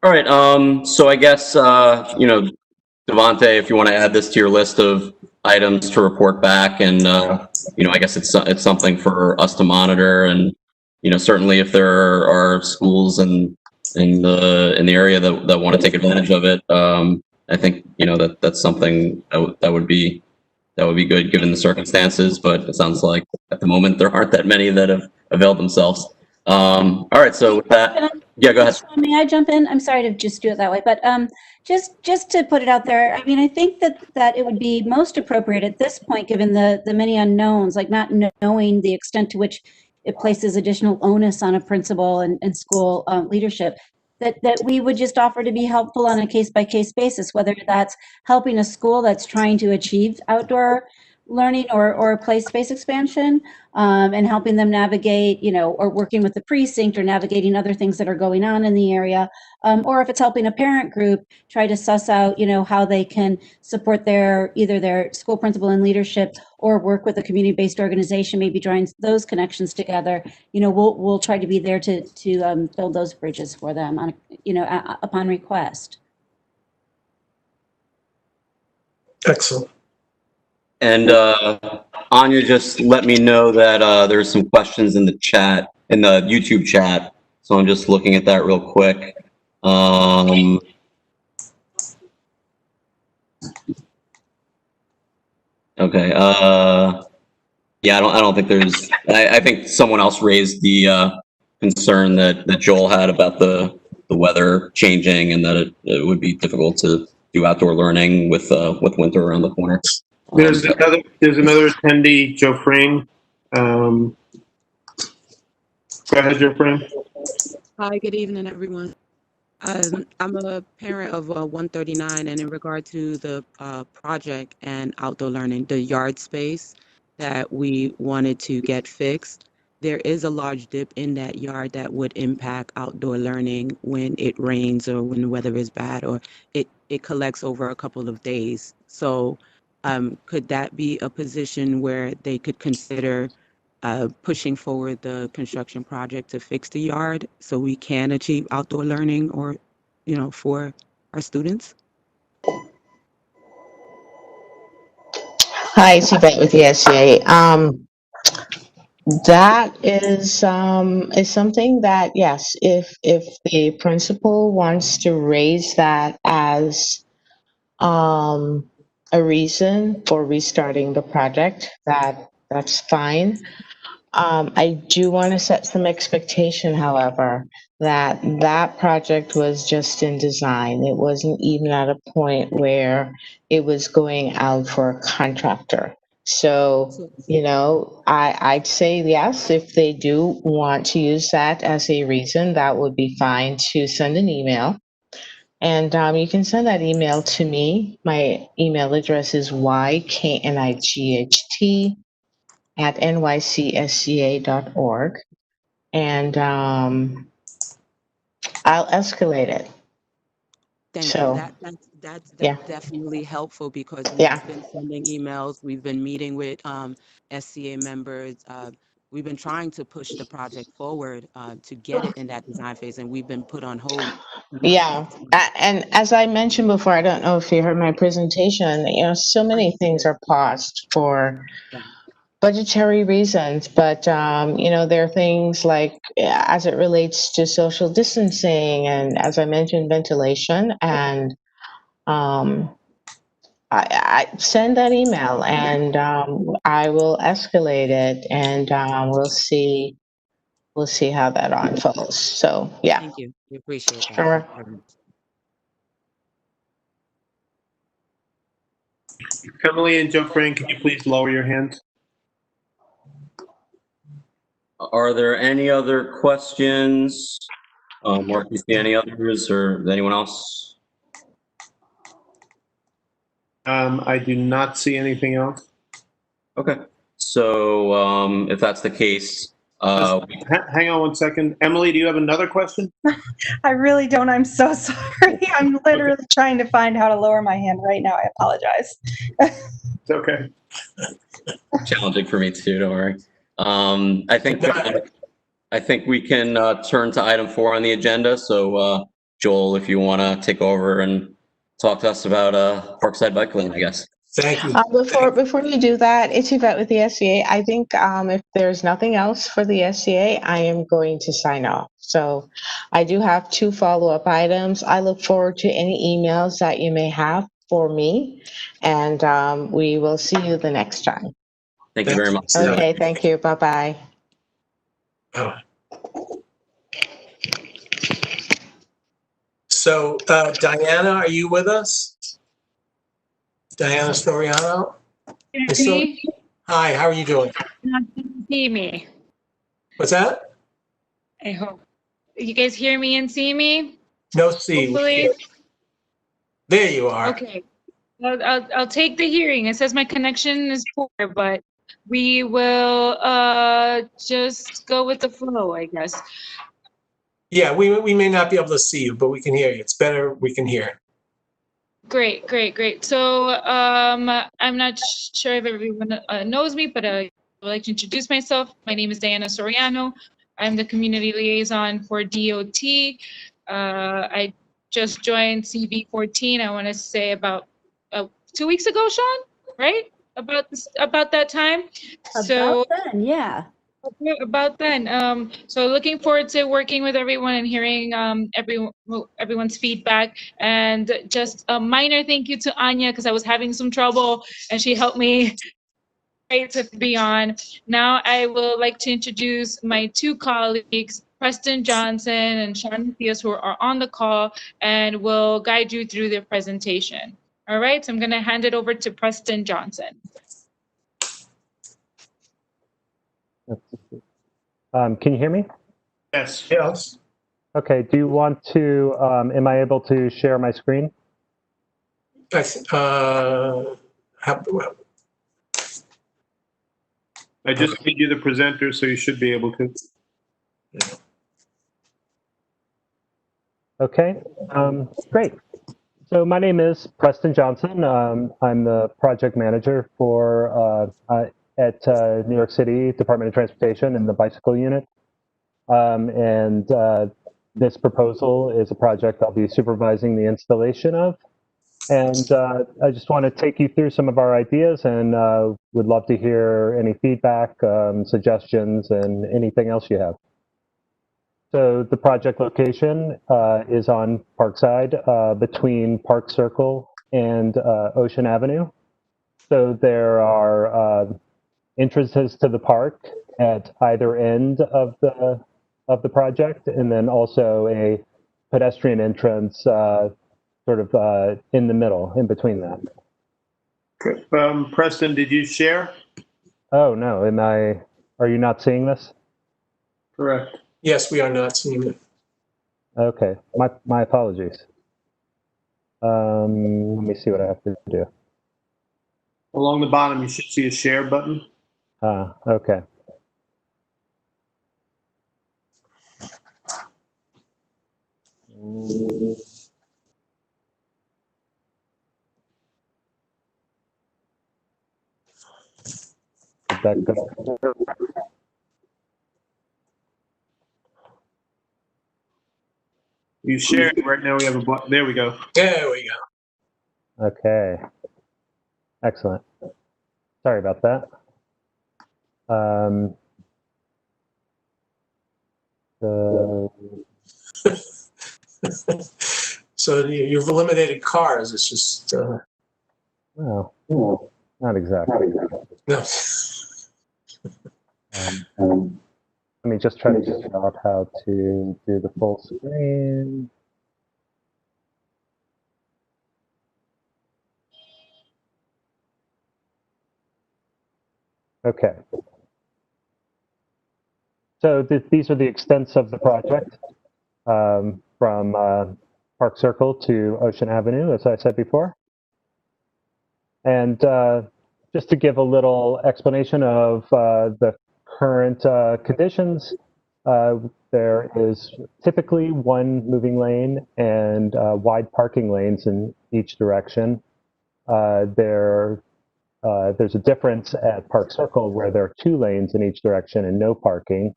All right. So I guess, you know, Devontae, if you want to add this to your list of items to report back, and you know, I guess it's something for us to monitor, and you know, certainly if there are schools in the area that want to take advantage of it, I think, you know, that's something that would be good given the circumstances. But it sounds like at the moment there aren't that many that have availed themselves. All right. So with that, yeah, go ahead. May I jump in? I'm sorry to just do it that way, but just to put it out there, I mean, I think that it would be most appropriate at this point, given the many unknowns, like not knowing the extent to which it places additional onus on a principal and school leadership, that we would just offer to be helpful on a case-by-case basis, whether that's helping a school that's trying to achieve outdoor learning or play space expansion, and helping them navigate, you know, or working with the precinct or navigating other things that are going on in the area, or if it's helping a parent group try to suss out, you know, how they can support either their school principal and leadership, or work with a community-based organization, maybe drawing those connections together. You know, we'll try to be there to build those bridges for them on, you know, upon request. Excellent. And Anya just let me know that there's some questions in the chat, in the YouTube chat. So I'm just looking at that real quick. Okay. Yeah, I don't think there's. I think someone else raised the concern that Joel had about the weather changing and that it would be difficult to do outdoor learning with winter around the corner. There's another attendee, Joe Frame. Go ahead, Joe Frame. Hi, good evening, everyone. I'm a parent of 139, and in regard to the project and outdoor learning, the yard space that we wanted to get fixed, there is a large dip in that yard that would impact outdoor learning when it rains or when the weather is bad, or it collects over a couple of days. So could that be a position where they could consider pushing forward the construction project to fix the yard so we can achieve outdoor learning, or, for our students? Hi, it's Yvette with the SCA. That is something that, yes, if the principal wants to raise that as a reason for restarting the project, that's fine. I do want to set some expectation, however, that that project was just in design. It wasn't even at a point where it was going out for a contractor. So, I'd say yes, if they do want to use that as a reason, that would be fine to send an email. And you can send that email to me. My email address is yknight@nycsca.org. And I'll escalate it. Thank So, you. That's yeah. definitely helpful, because Yeah. we've been sending emails, we've been meeting with SCA members. We've been trying to push the project forward to get it in that design phase, and we've been put on hold. Yeah. And as I mentioned before, I don't know if you heard my presentation, so many things are paused for budgetary reasons, but there are things like as it relates to social distancing and, as I mentioned, ventilation. And I send that email, and I will escalate it, and we'll see how that unfolds. So yeah. Thank you. We appreciate that. Sure. very much. Emily and Joe Frame, can you please lower your hands? Are there any other questions? Or if you see any others, or anyone else? I do not see anything else. Okay. So if that's the case, Hang on one second. Emily, do you have another question? I really don't. I'm so sorry. I'm literally trying to find how to lower my hand right now. I apologize. It's okay. challenging for me too. Don't worry. I think we can turn to item 4 on the agenda. So Joel, if you want to take over and talk to us about Parkside Bike Lane, I guess. Thank you. Before you do that, it's Yvette with the SCA. I think if there's nothing else for the SCA, I am going to sign off. So I do have 2 follow-up items. I look forward to any emails that you may have for me, and we will see you the next time. Thank you very much. Okay, thank you. Bye-bye. So, Diana, are you with us? Diana Storiano? Me? Hi, how are you doing? Not see me. What's that? I hope you guys hear me and see me. No see. Hopefully. There you are. Okay. I'll take the hearing. It says my connection is poor, but we will just go with the flow, I guess. Yeah, we may not be able to see you, but we can hear you. It's better we can hear. Great. So I'm not sure if everyone knows me, but I would like to introduce myself. My name is Diana Soriano. I'm the community liaison for DOT. I just joined CV14. I want to say about 2 weeks ago, Sean, right? About that time. About then, yeah. About then. So looking forward to working with everyone and hearing everyone's feedback. And just a minor thank you to Anya because I was having some trouble and she helped me to be on. Now I would like to introduce my two colleagues, Preston Johnson and Sean Matthias, who are on the call and will guide you through their presentation. All right, so I'm going to hand it over to Preston Johnson. Can you hear me? Yes. Yes. Okay, do you want to, am I able to share my screen? I just made you the presenter, so you should be able to. Okay, great. So my name is Preston Johnson. I'm the project manager for at New York City Department of Transportation in the bicycle unit. This proposal is a project I'll be supervising the installation of. And I just want to take you through some of our ideas and would love to hear any feedback, suggestions, and anything else you have. So the project location is on Parkside between Park Circle and Ocean Avenue. So there are entrances to the park at either end of the project, and then also a pedestrian entrance sort of in the middle, in between that. Preston, did you share? Oh, no, are you not seeing this? Correct. Yes, we are not seeing it. Okay, my apologies. Let me see what I have to do. Along the bottom, you should see a share button. Okay. Did that go? You shared. Right now we have a button. There we go. There we go. Okay. Excellent. Sorry about that. So you've eliminated cars. It's just. Well, not exactly. No. Let me just try to figure out how to do the full screen. Okay. So these are the extents of the project from Park Circle to Ocean Avenue, as I said before. And just to give a little explanation of the current conditions, there is typically one moving lane and wide parking lanes in each direction. There's a difference at Park Circle where there are 2 lanes in each direction and no parking.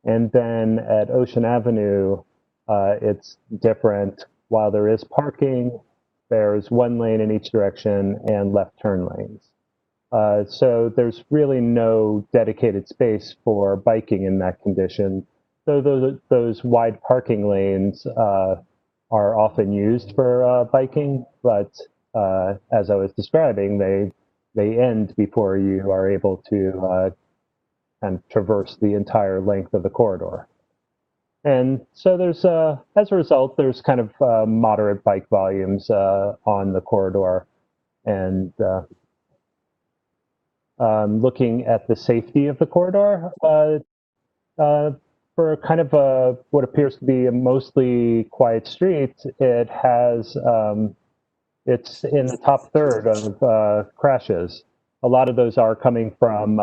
And then at Ocean Avenue, it's different. While there is parking, there's 1 lane in each direction and left turn lanes. So there's really no dedicated space for biking in that condition. So those wide parking lanes are often used for biking, but as I was describing, they end before you are able to kind of traverse the entire length of the corridor. And so there's, as a result, there's kind of moderate bike volumes on the corridor. And looking at the safety of the corridor, for kind of what appears to be a mostly quiet street, it has, it's in the top third of crashes. A lot of those are coming from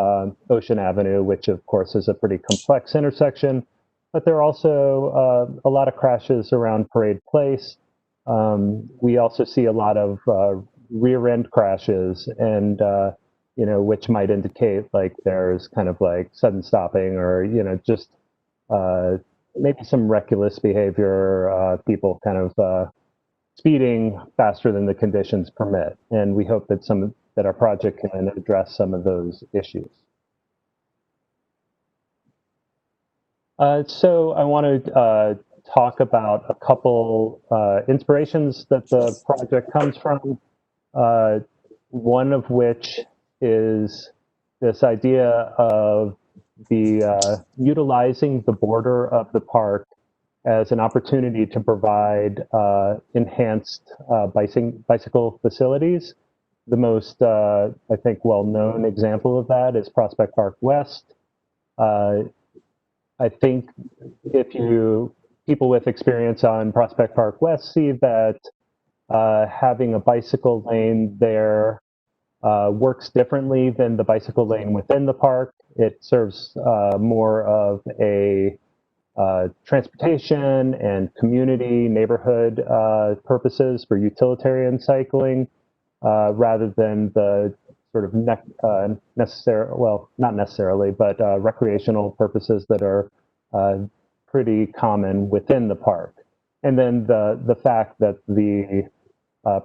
Ocean Avenue, which of course is a pretty complex intersection, but there are also a lot of crashes around Parade Place. We also see a lot of rear end crashes, and you know, which might indicate like there's kind of like sudden stopping or, you know, just maybe some reckless behavior, people kind of speeding faster than the conditions permit. And we hope that that our project can address some of those issues. So I want to talk about a couple inspirations that the project comes from. One of which is this idea of the utilizing the border of the park as an opportunity to provide enhanced bicycle facilities. The most, I think, well-known example of that is Prospect Park West. I think if people with experience on Prospect Park West see that having a bicycle lane there works differently than the bicycle lane within the park. It serves more of a transportation and community neighborhood purposes for utilitarian cycling rather than the sort of not necessarily, but recreational purposes that are pretty common within the park. And then the fact that the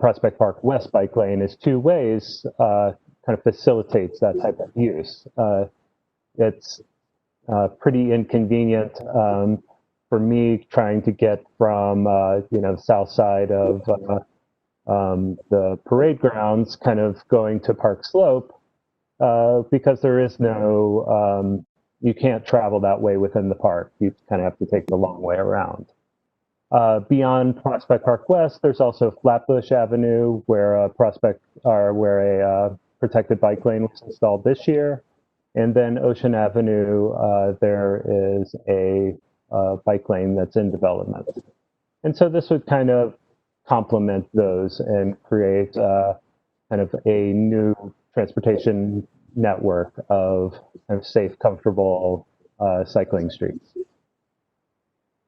Prospect Park West bike lane is two ways kind of facilitates that type of use. It's pretty inconvenient for me trying to get from the south side of the parade grounds kind of going to Park Slope because there is no, you can't travel that way within the park. You kind of have to take the long way around. Beyond Prospect Park West, there's also Flatbush Avenue where a protected bike lane was installed this year. And then Ocean Avenue, there is a bike lane that's in development. And so this would kind of complement those and create kind of a new transportation network of kind of safe, comfortable cycling streets.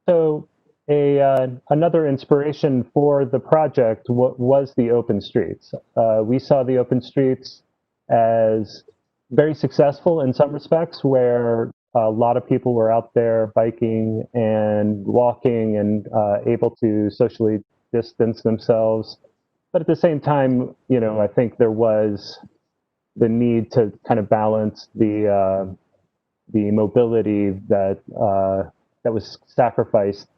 So another inspiration for the project was the open streets. We saw the open streets as very successful in some respects, where a lot of people were out there biking and walking and able to socially distance themselves. But at the same time, I think there was the need to kind of balance the mobility that was sacrificed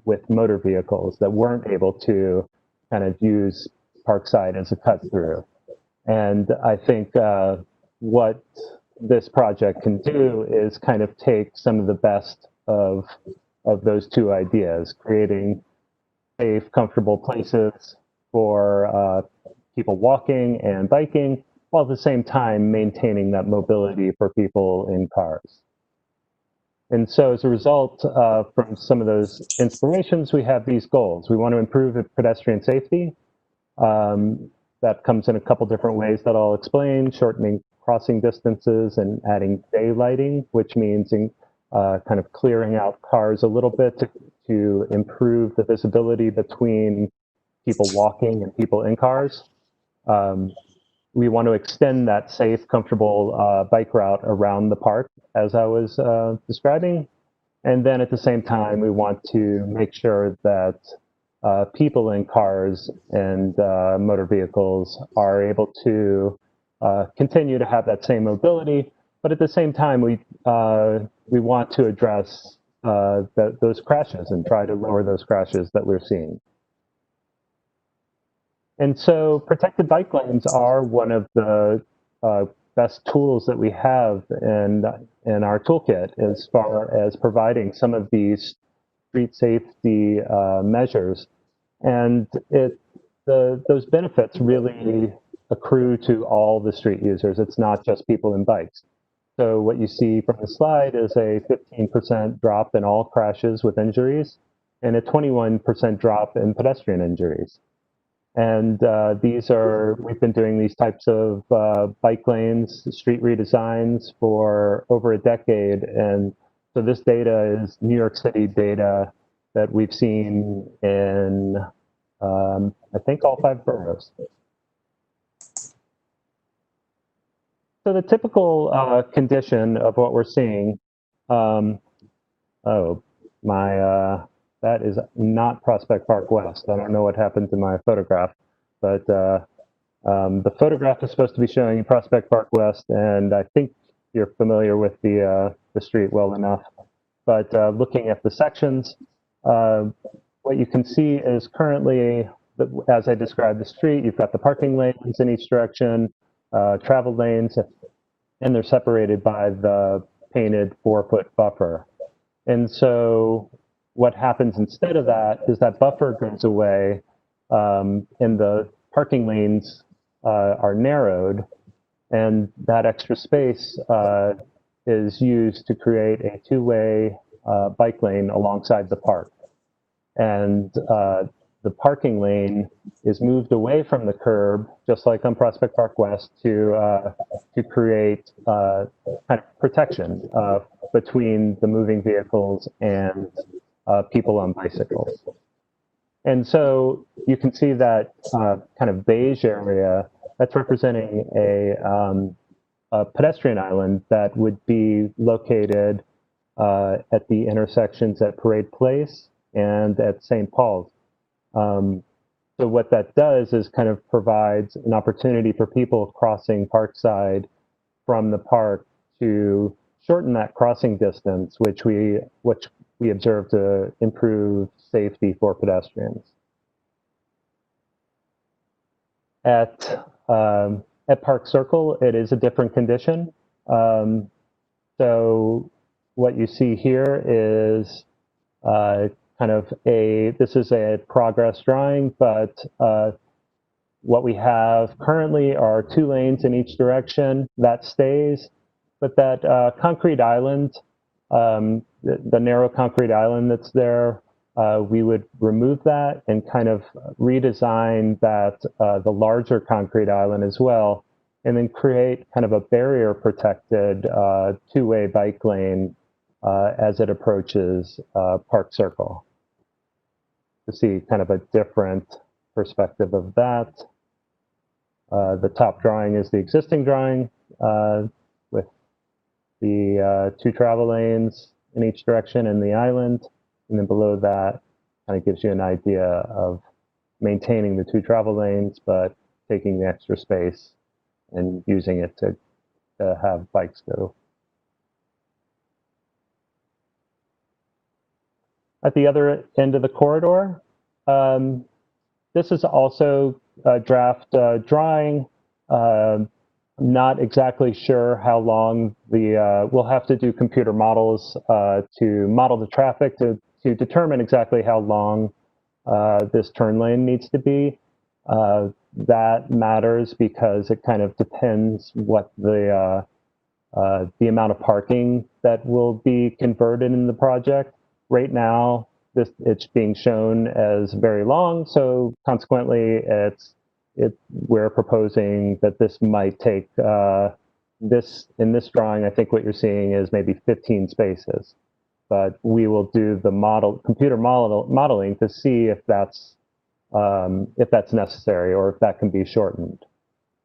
with motor vehicles that weren't able to kind of use Parkside as a cut through. And I think what this project can do is kind of take some of the best of those two ideas, creating safe, comfortable places for people walking and biking, while at the same time maintaining that mobility for people in cars. And so as a result, from some of those inspirations, we have these goals. We want to improve pedestrian safety. That comes in a couple different ways that I'll explain: shortening crossing distances and adding daylighting, which means kind of clearing out cars a little bit to improve the visibility between people walking and people in cars. We want to extend that safe, comfortable bike route around the park, as I was describing. And then at the same time, we want to make sure that people in cars and motor vehicles are able to continue to have that same mobility. But at the same time, we want to address those crashes and try to lower those crashes that we're seeing. And so protected bike lanes are one of the best tools that we have in our toolkit as far as providing some of these street safety measures. And those benefits really accrue to all the street users. It's not just people in bikes. So what you see from the slide is a 15% drop in all crashes with injuries and a 21% drop in pedestrian injuries. And we've been doing these types of bike lanes, street redesigns for over a decade. And so this data is New York City data that we've seen in, I think, all 5 boroughs. So the typical condition of what we're seeing, that is not Prospect Park West. I don't know what happened to my photograph, but the photograph is supposed to be showing Prospect Park West, and I think you're familiar with the street well enough. But looking at the sections, what you can see is currently, as I described the street, you've got the parking lanes in each direction, travel lanes, and they're separated by the painted 4-foot buffer. And so what happens instead of that is that buffer goes away, and the parking lanes are narrowed, and that extra space is used to create a two-way bike lane alongside the park. And the parking lane is moved away from the curb, just like on Prospect Park West, to create kind of protection between the moving vehicles and people on bicycles. And so you can see that kind of beige area, that's representing a pedestrian island that would be located at the intersections at Parade Place and at St. Paul's. So what that does is kind of provides an opportunity for people crossing Parkside from the park to shorten that crossing distance, which we observe to improve safety for pedestrians. At Park Circle, it is a different condition. So what you see here is this is a progress drawing, but what we have currently are 2 lanes in each direction. That stays, but that concrete island, the narrow concrete island that's there, we would remove that and kind of redesign that, the larger concrete island as well, and then create kind of a barrier protected 2-way bike lane as it approaches Park Circle. To see kind of a different perspective of that. The top drawing is the existing drawing with the 2 travel lanes in each direction and the island. And then below that kind of gives you an idea of maintaining the 2 travel lanes, but taking the extra space and using it to have bikes go. At the other end of the corridor, this is also a draft drawing. Not exactly sure how long we'll have to do computer models to model the traffic to determine exactly how long this turn lane needs to be. That matters because it kind of depends what the amount of parking that will be converted in the project. Right now, it's being shown as very long, so consequently, we're proposing that this might take in this drawing. I think what you're seeing is maybe 15 spaces, but we will do the computer modeling to see if that's necessary or if that can be shortened.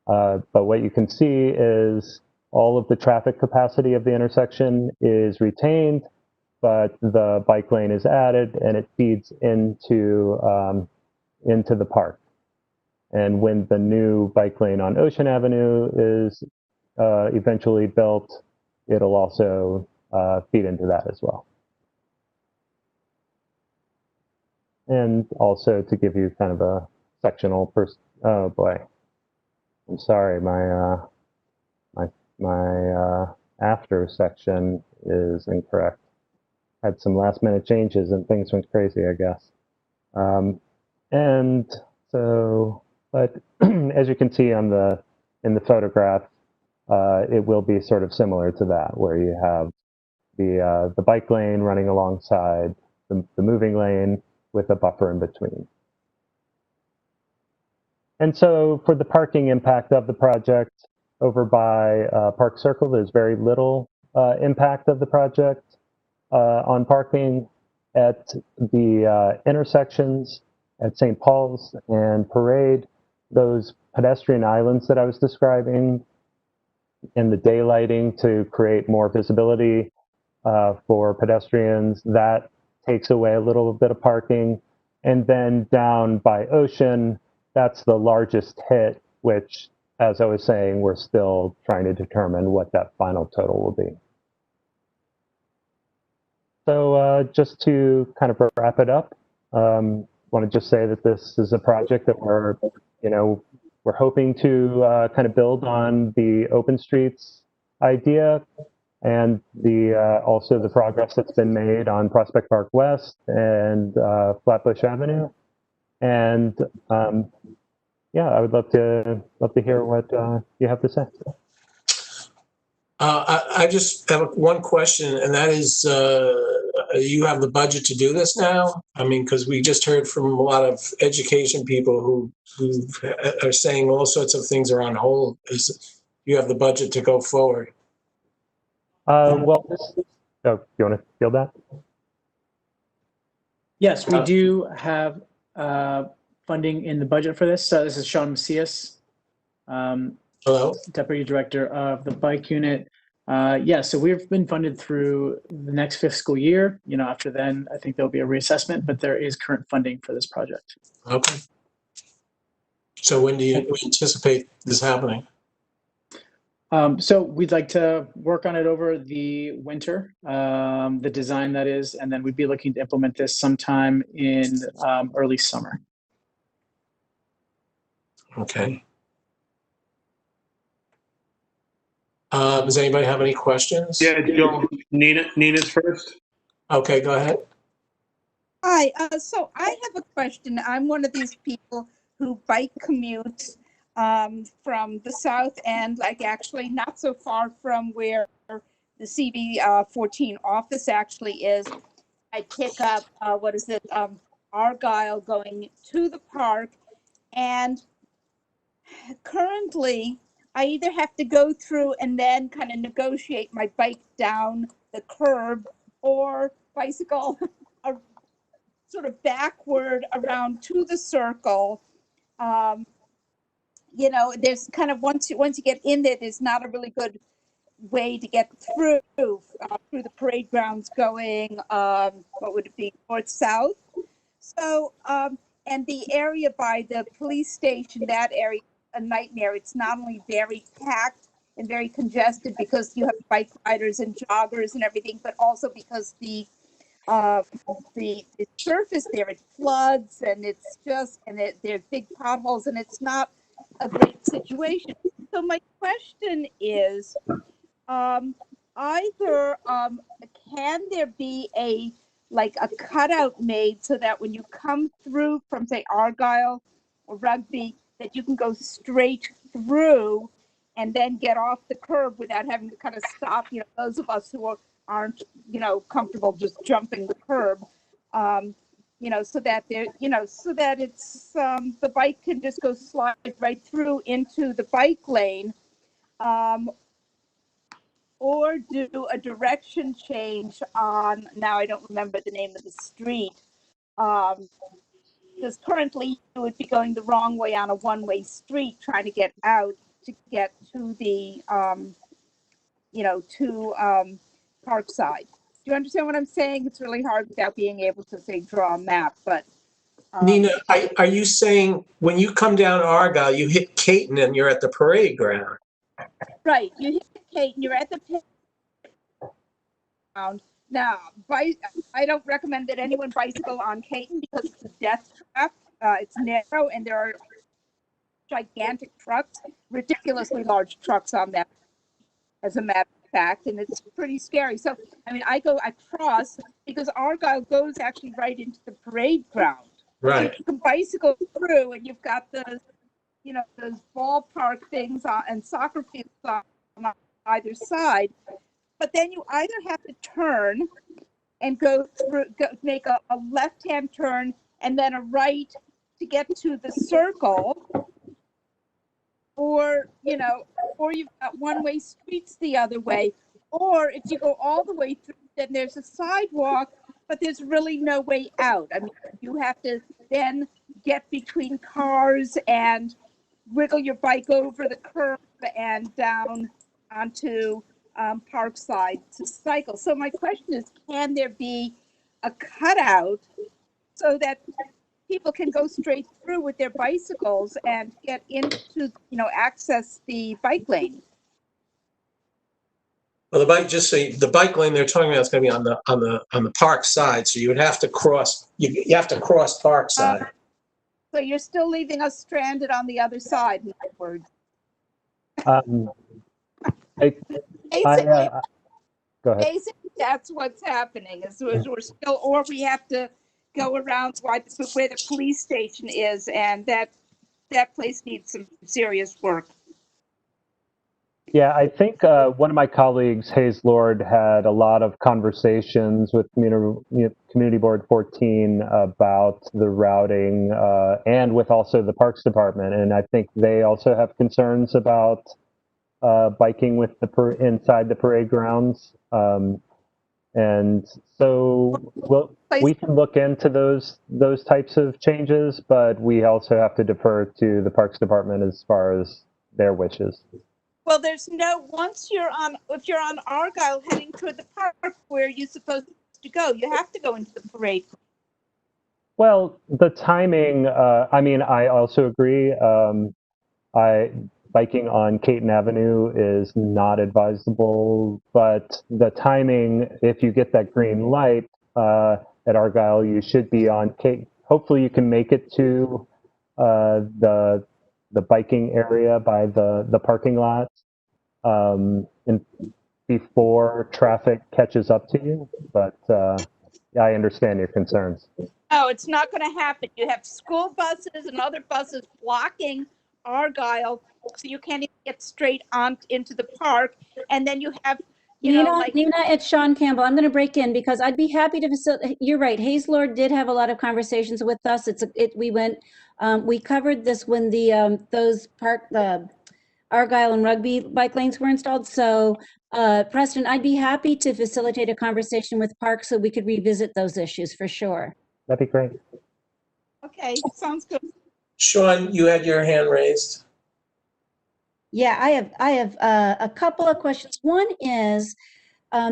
But what you can see is all of the traffic capacity of the intersection is retained, but the bike lane is added and it feeds into the park. And when the new bike lane on Ocean Avenue is eventually built, it'll also feed into that as well. And also to give you kind of a sectional oh boy, I'm sorry, my after section is incorrect. Had some last minute changes and things went crazy, I guess. And so, but as you can see in the photograph, it will be sort of similar to that, where you have the bike lane running alongside the moving lane with a buffer in between. And so for the parking impact of the project over by Park Circle, there's very little impact of the project on parking at the intersections at St. Paul's and Parade. Those pedestrian islands that I was describing and the daylighting to create more visibility for pedestrians, that takes away a little bit of parking. And then down by Ocean, that's the largest hit, which, as I was saying, we're still trying to determine what that final total will be. So just to kind of wrap it up, want to just say that this is a project that we're hoping to kind of build on the open streets idea and also the progress that's been made on Prospect Park West and Flatbush Avenue. And yeah, I would love to hear what you have to say. I just have one question, and that is, you have the budget to do this now? I mean, because we just heard from a lot of education people who are saying all sorts of things are on hold. You have the budget to go forward? Well, you want to field that? Yes, we do have funding in the budget for this. This is Sean Macias, Hello, Deputy Director of the Bike Unit. Yeah, so we've been funded through the next fiscal year. After then, I think there'll be a reassessment, but there is current funding for this project. Okay. So when do you anticipate this happening? So we'd like to work on it over the winter, the design that is, and then we'd be looking to implement this sometime in early summer. Okay. Does anybody have any questions? Yeah, Joel, Nina's first. Okay, go ahead. Hi, so I have a question. I'm one of these people who bike commutes from the south end, like actually not so far from where the CB 14 office actually is. I pick up, Argyle going to the park, and currently I either have to go through and then kind of negotiate my bike down the curb or bicycle sort of backward around to the circle. There's kind of once you get in there, there's not a really good way to get through the parade grounds going, what would it be, north south. So and the area by the police station, that area, a nightmare. It's not only very packed and very congested because you have bike riders and joggers and everything, but also because the surface there, it floods, and it's just, and there's big potholes, and it's not a great situation. So my question is, either can there be a cutout made so that when you come through from, say, Argyle or Rugby, that you can go straight through and then get off the curb without having to kind of stop, those of us who aren't comfortable just jumping the curb, so that so that it's the bike can just go slide right through into the bike lane, or do a direction change on, now I don't remember the name of the street, because currently you would be going the wrong way on a one-way street trying to get out to get to the Parkside. Do you understand what I'm saying? It's really hard without being able to, say, draw a map, but Nina, are you saying when you come down Argyle, you hit Caton and you're at the parade ground? right, you hit Caton, you're at the ground. Now, I don't recommend that anyone bicycle on Caton because it's a death trap. It's narrow and there are gigantic trucks, ridiculously large trucks on that, as a matter of fact, and it's pretty scary. So, I mean, I cross because Argyle goes actually right into the parade ground. Right. So you can bicycle through, and you've got those, those ballpark things and soccer fields on either side. But then you either have to turn and make a left-hand turn and then a right to get to the circle, or you've got one-way streets the other way, or if you go all the way through, then there's a sidewalk, but there's really no way out. I mean, you have to then get between cars and wiggle your bike over the curb and down onto Parkside to cycle. So my question is, can there be a cutout so that people can go straight through with their bicycles and get into, access the bike lane? Well, the bike lane they're talking about is going to be on the park side, so you would have to cross. You have to cross park side. So you're still leaving us stranded on the other side, in other words. Go ahead. Basically, that's what's happening. Is we're still, or we have to go around where the police station is, and that place needs some serious work. Yeah, I think one of my colleagues, Hayes Lord, had a lot of conversations with Community Board 14 about the routing and with also the Parks Department. And I think they also have concerns about biking with inside the parade grounds. And so we can look into those types of changes, but we also have to defer to the Parks Department as far as their wishes. Well, there's no, if you're on Argyle heading toward the park, where are you supposed to go? You have to go into the parade. Well, the timing, I mean, I also agree. Biking on Caton Avenue is not advisable, but the timing, if you get that green light at Argyle, you should be on Caton. Hopefully you can make it to the biking area by the parking lot and before traffic catches up to you. But yeah, I understand your concerns. No, it's not going to happen. You have school buses and other buses blocking Argyle, so you can't even get straight on into the park. And then you have, Nina, it's Sean Campbell. I'm going to break in because I'd be happy to facilitate. You're right. Hayes Lord did have a lot of conversations with us. We covered this when those Argyle and Rugby bike lanes were installed. So Preston, I'd be happy to facilitate a conversation with Parks so we could revisit those issues for sure. That'd be great. Okay, sounds good. Sean, you had your hand raised. Yeah, I have a couple of questions. One is,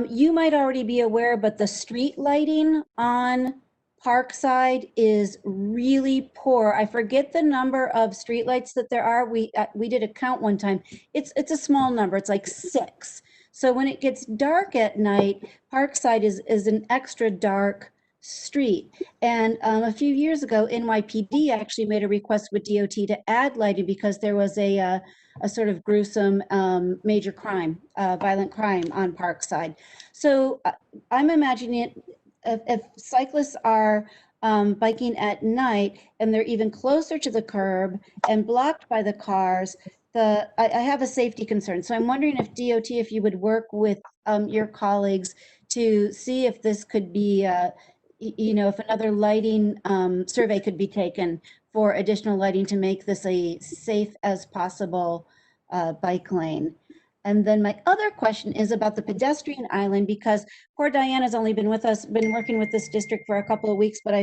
you might already be aware, but the street lighting on Parkside is really poor. I forget the number of streetlights that there are. We did a count one time. It's a small number. It's like 6. So when it gets dark at night, Parkside is an extra dark street. And a few years ago, NYPD actually made a request with DOT to add lighting because there was a sort of gruesome major crime, violent crime on Parkside. So I'm imagining it, if cyclists are biking at night and they're even closer to the curb and blocked by the cars, I have a safety concern. So I'm wondering if DOT, if you would work with your colleagues to see if this could be, if another lighting survey could be taken for additional lighting to make this a safe as possible bike lane. And then my other question is about the pedestrian island, because poor Diana's only been working with this district for a couple of weeks, but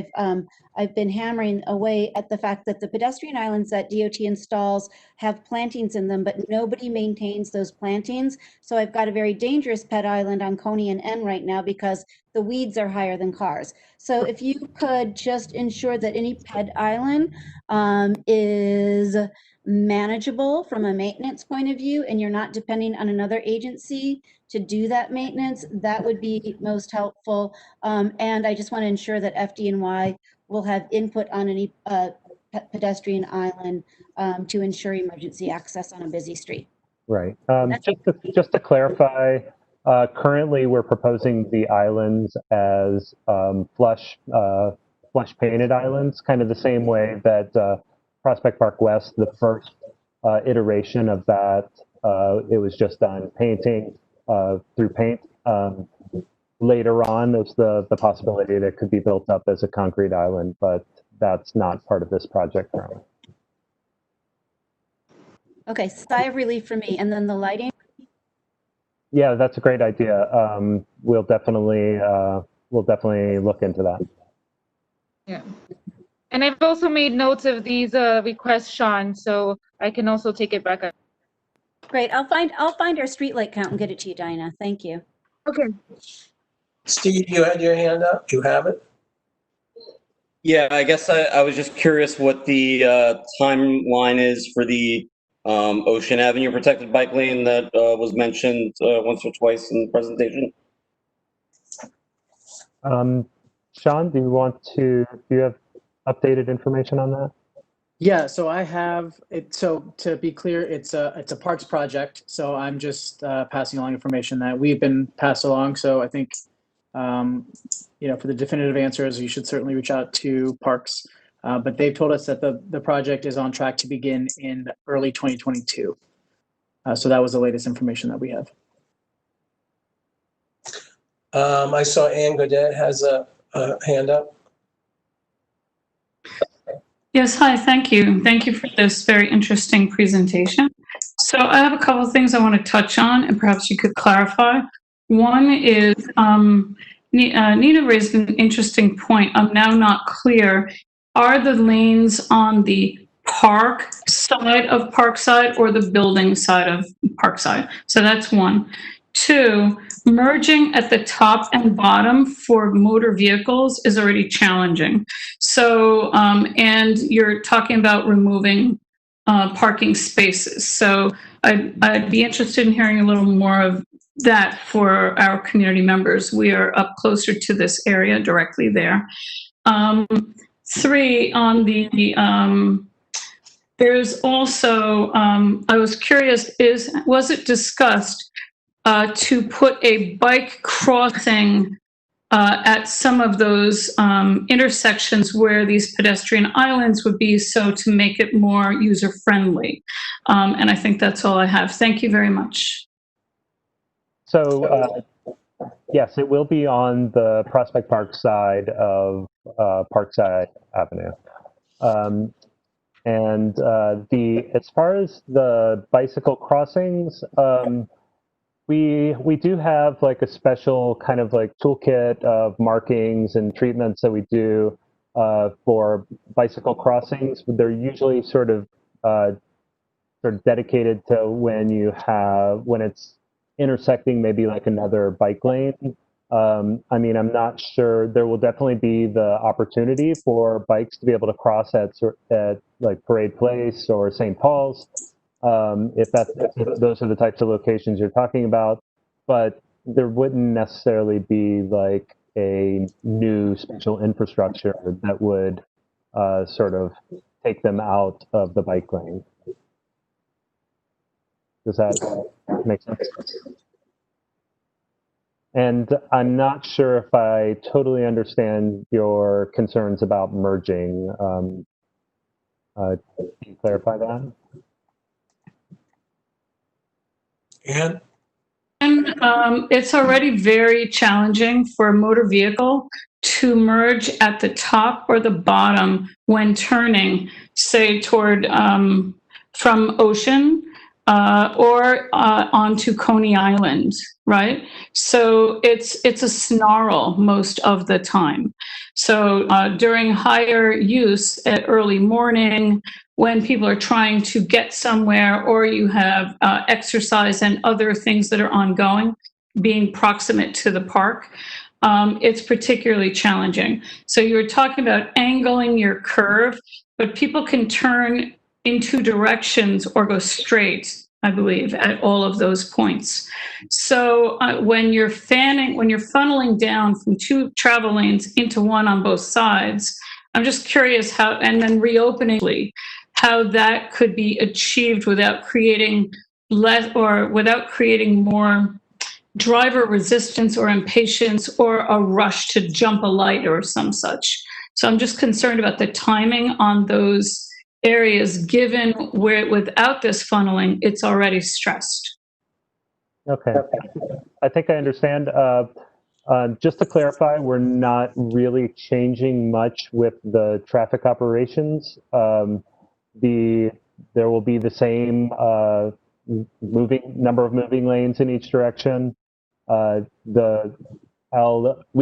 I've been hammering away at the fact that the pedestrian islands that DOT installs have plantings in them, but nobody maintains those plantings. So I've got a very dangerous pet island on Coney and N right now because the weeds are higher than cars. So if you could just ensure that any pet island is manageable from a maintenance point of view, and you're not depending on another agency to do that maintenance, that would be most helpful. And I just want to ensure that FDNY will have input on any pedestrian island to ensure emergency access on a busy street. Right. Just to clarify, currently we're proposing the islands as flush painted islands, kind of the same way that Prospect Park West, the first iteration of that, it was just done painting through paint. Later on, there's the possibility that it could be built up as a concrete island, but that's not part of this project currently. Okay, sigh of relief for me. And then the lighting? Yeah, that's a great idea. We'll definitely look into that. Yeah. And I've also made notes of these requests, Sean, so I can also take it back up. Great. I'll find our streetlight count and get it to you, Dinah. Thank you. Okay. Steve, you had your hand up. Do you have it? Yeah, I guess I was just curious what the timeline is for the Ocean Avenue protected bike lane that was mentioned once or twice in the presentation. Sean, do you have updated information on that? Yeah, so I have it. So to be clear, it's a parks project. So I'm just passing along information that we've been passed along. So I think, for the definitive answers, you should certainly reach out to Parks. But they've told us that the project is on track to begin in early 2022. So that was the latest information that we have. I saw Ann Godet has a hand up. Yes, hi, thank you. Thank you for this very interesting presentation. So I have a couple of things I want to touch on, and perhaps you could clarify. One is, Nina raised an interesting point. I'm now not clear. Are the lanes on the park side of Parkside or the building side of Parkside? So that's one. Two, merging at the top and bottom for motor vehicles is already challenging. So, and you're talking about removing parking spaces. So I'd be interested in hearing a little more of that for our community members. We are up closer to this area directly there. Three, on the, there's also, I was curious, was it discussed to put a bike crossing at some of those intersections where these pedestrian islands would be, so to make it more user-friendly? And I think that's all I have. Thank you very much. So, yes, it will be on the Prospect Park side of Parkside Avenue. As far as the bicycle crossings, we do have like a special kind of like toolkit of markings and treatments that we do for bicycle crossings. They're usually sort of dedicated to when it's intersecting maybe like another bike lane. I mean, I'm not sure. There will definitely be the opportunity for bikes to be able to cross at like Parade Place or St. Paul's. If those are the types of locations you're talking about, but there wouldn't necessarily be like a new special infrastructure that would sort of take them out of the bike lane. Does that make sense? And I'm not sure if I totally understand your concerns about merging. Can you clarify that? And it's already very challenging for a motor vehicle to merge at the top or the bottom when turning, say toward from Ocean or onto Coney Island, right? So it's a snarl most of the time. So during higher use at early morning, when people are trying to get somewhere, or you have exercise and other things that are ongoing, being proximate to the park, it's particularly challenging. So you were talking about angling your curve, but people can turn in two directions or go straight, I believe, at all of those points. So when you're funneling down from two travel lanes into one on both sides, I'm just curious how, and then reopening, how that could be achieved without creating more driver resistance or impatience or a rush to jump a light or some such. So I'm just concerned about the timing on those areas, given where without this funneling, it's already stressed. Okay, I think I understand. Just to clarify, we're not really changing much with the traffic operations. There will be the same number of moving lanes in each direction. We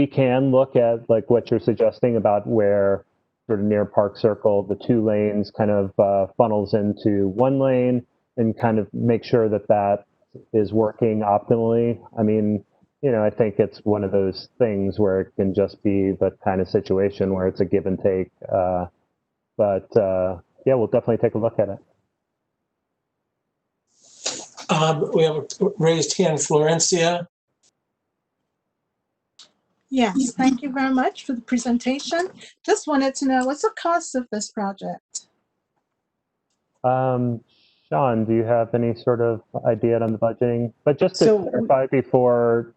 can look at like what you're suggesting about where sort of near Park Circle, the two lanes kind of funnels into one lane, and kind of make sure that that is working optimally. I mean, I think it's one of those things where it can just be the kind of situation where it's a give and take. But yeah, we'll definitely take a look at it. We have a raised hand, Florencia. Yes, thank you very much for the presentation. Just wanted to know, what's the cost of this project? Sean, do you have any sort of idea on the budgeting? But just to clarify before,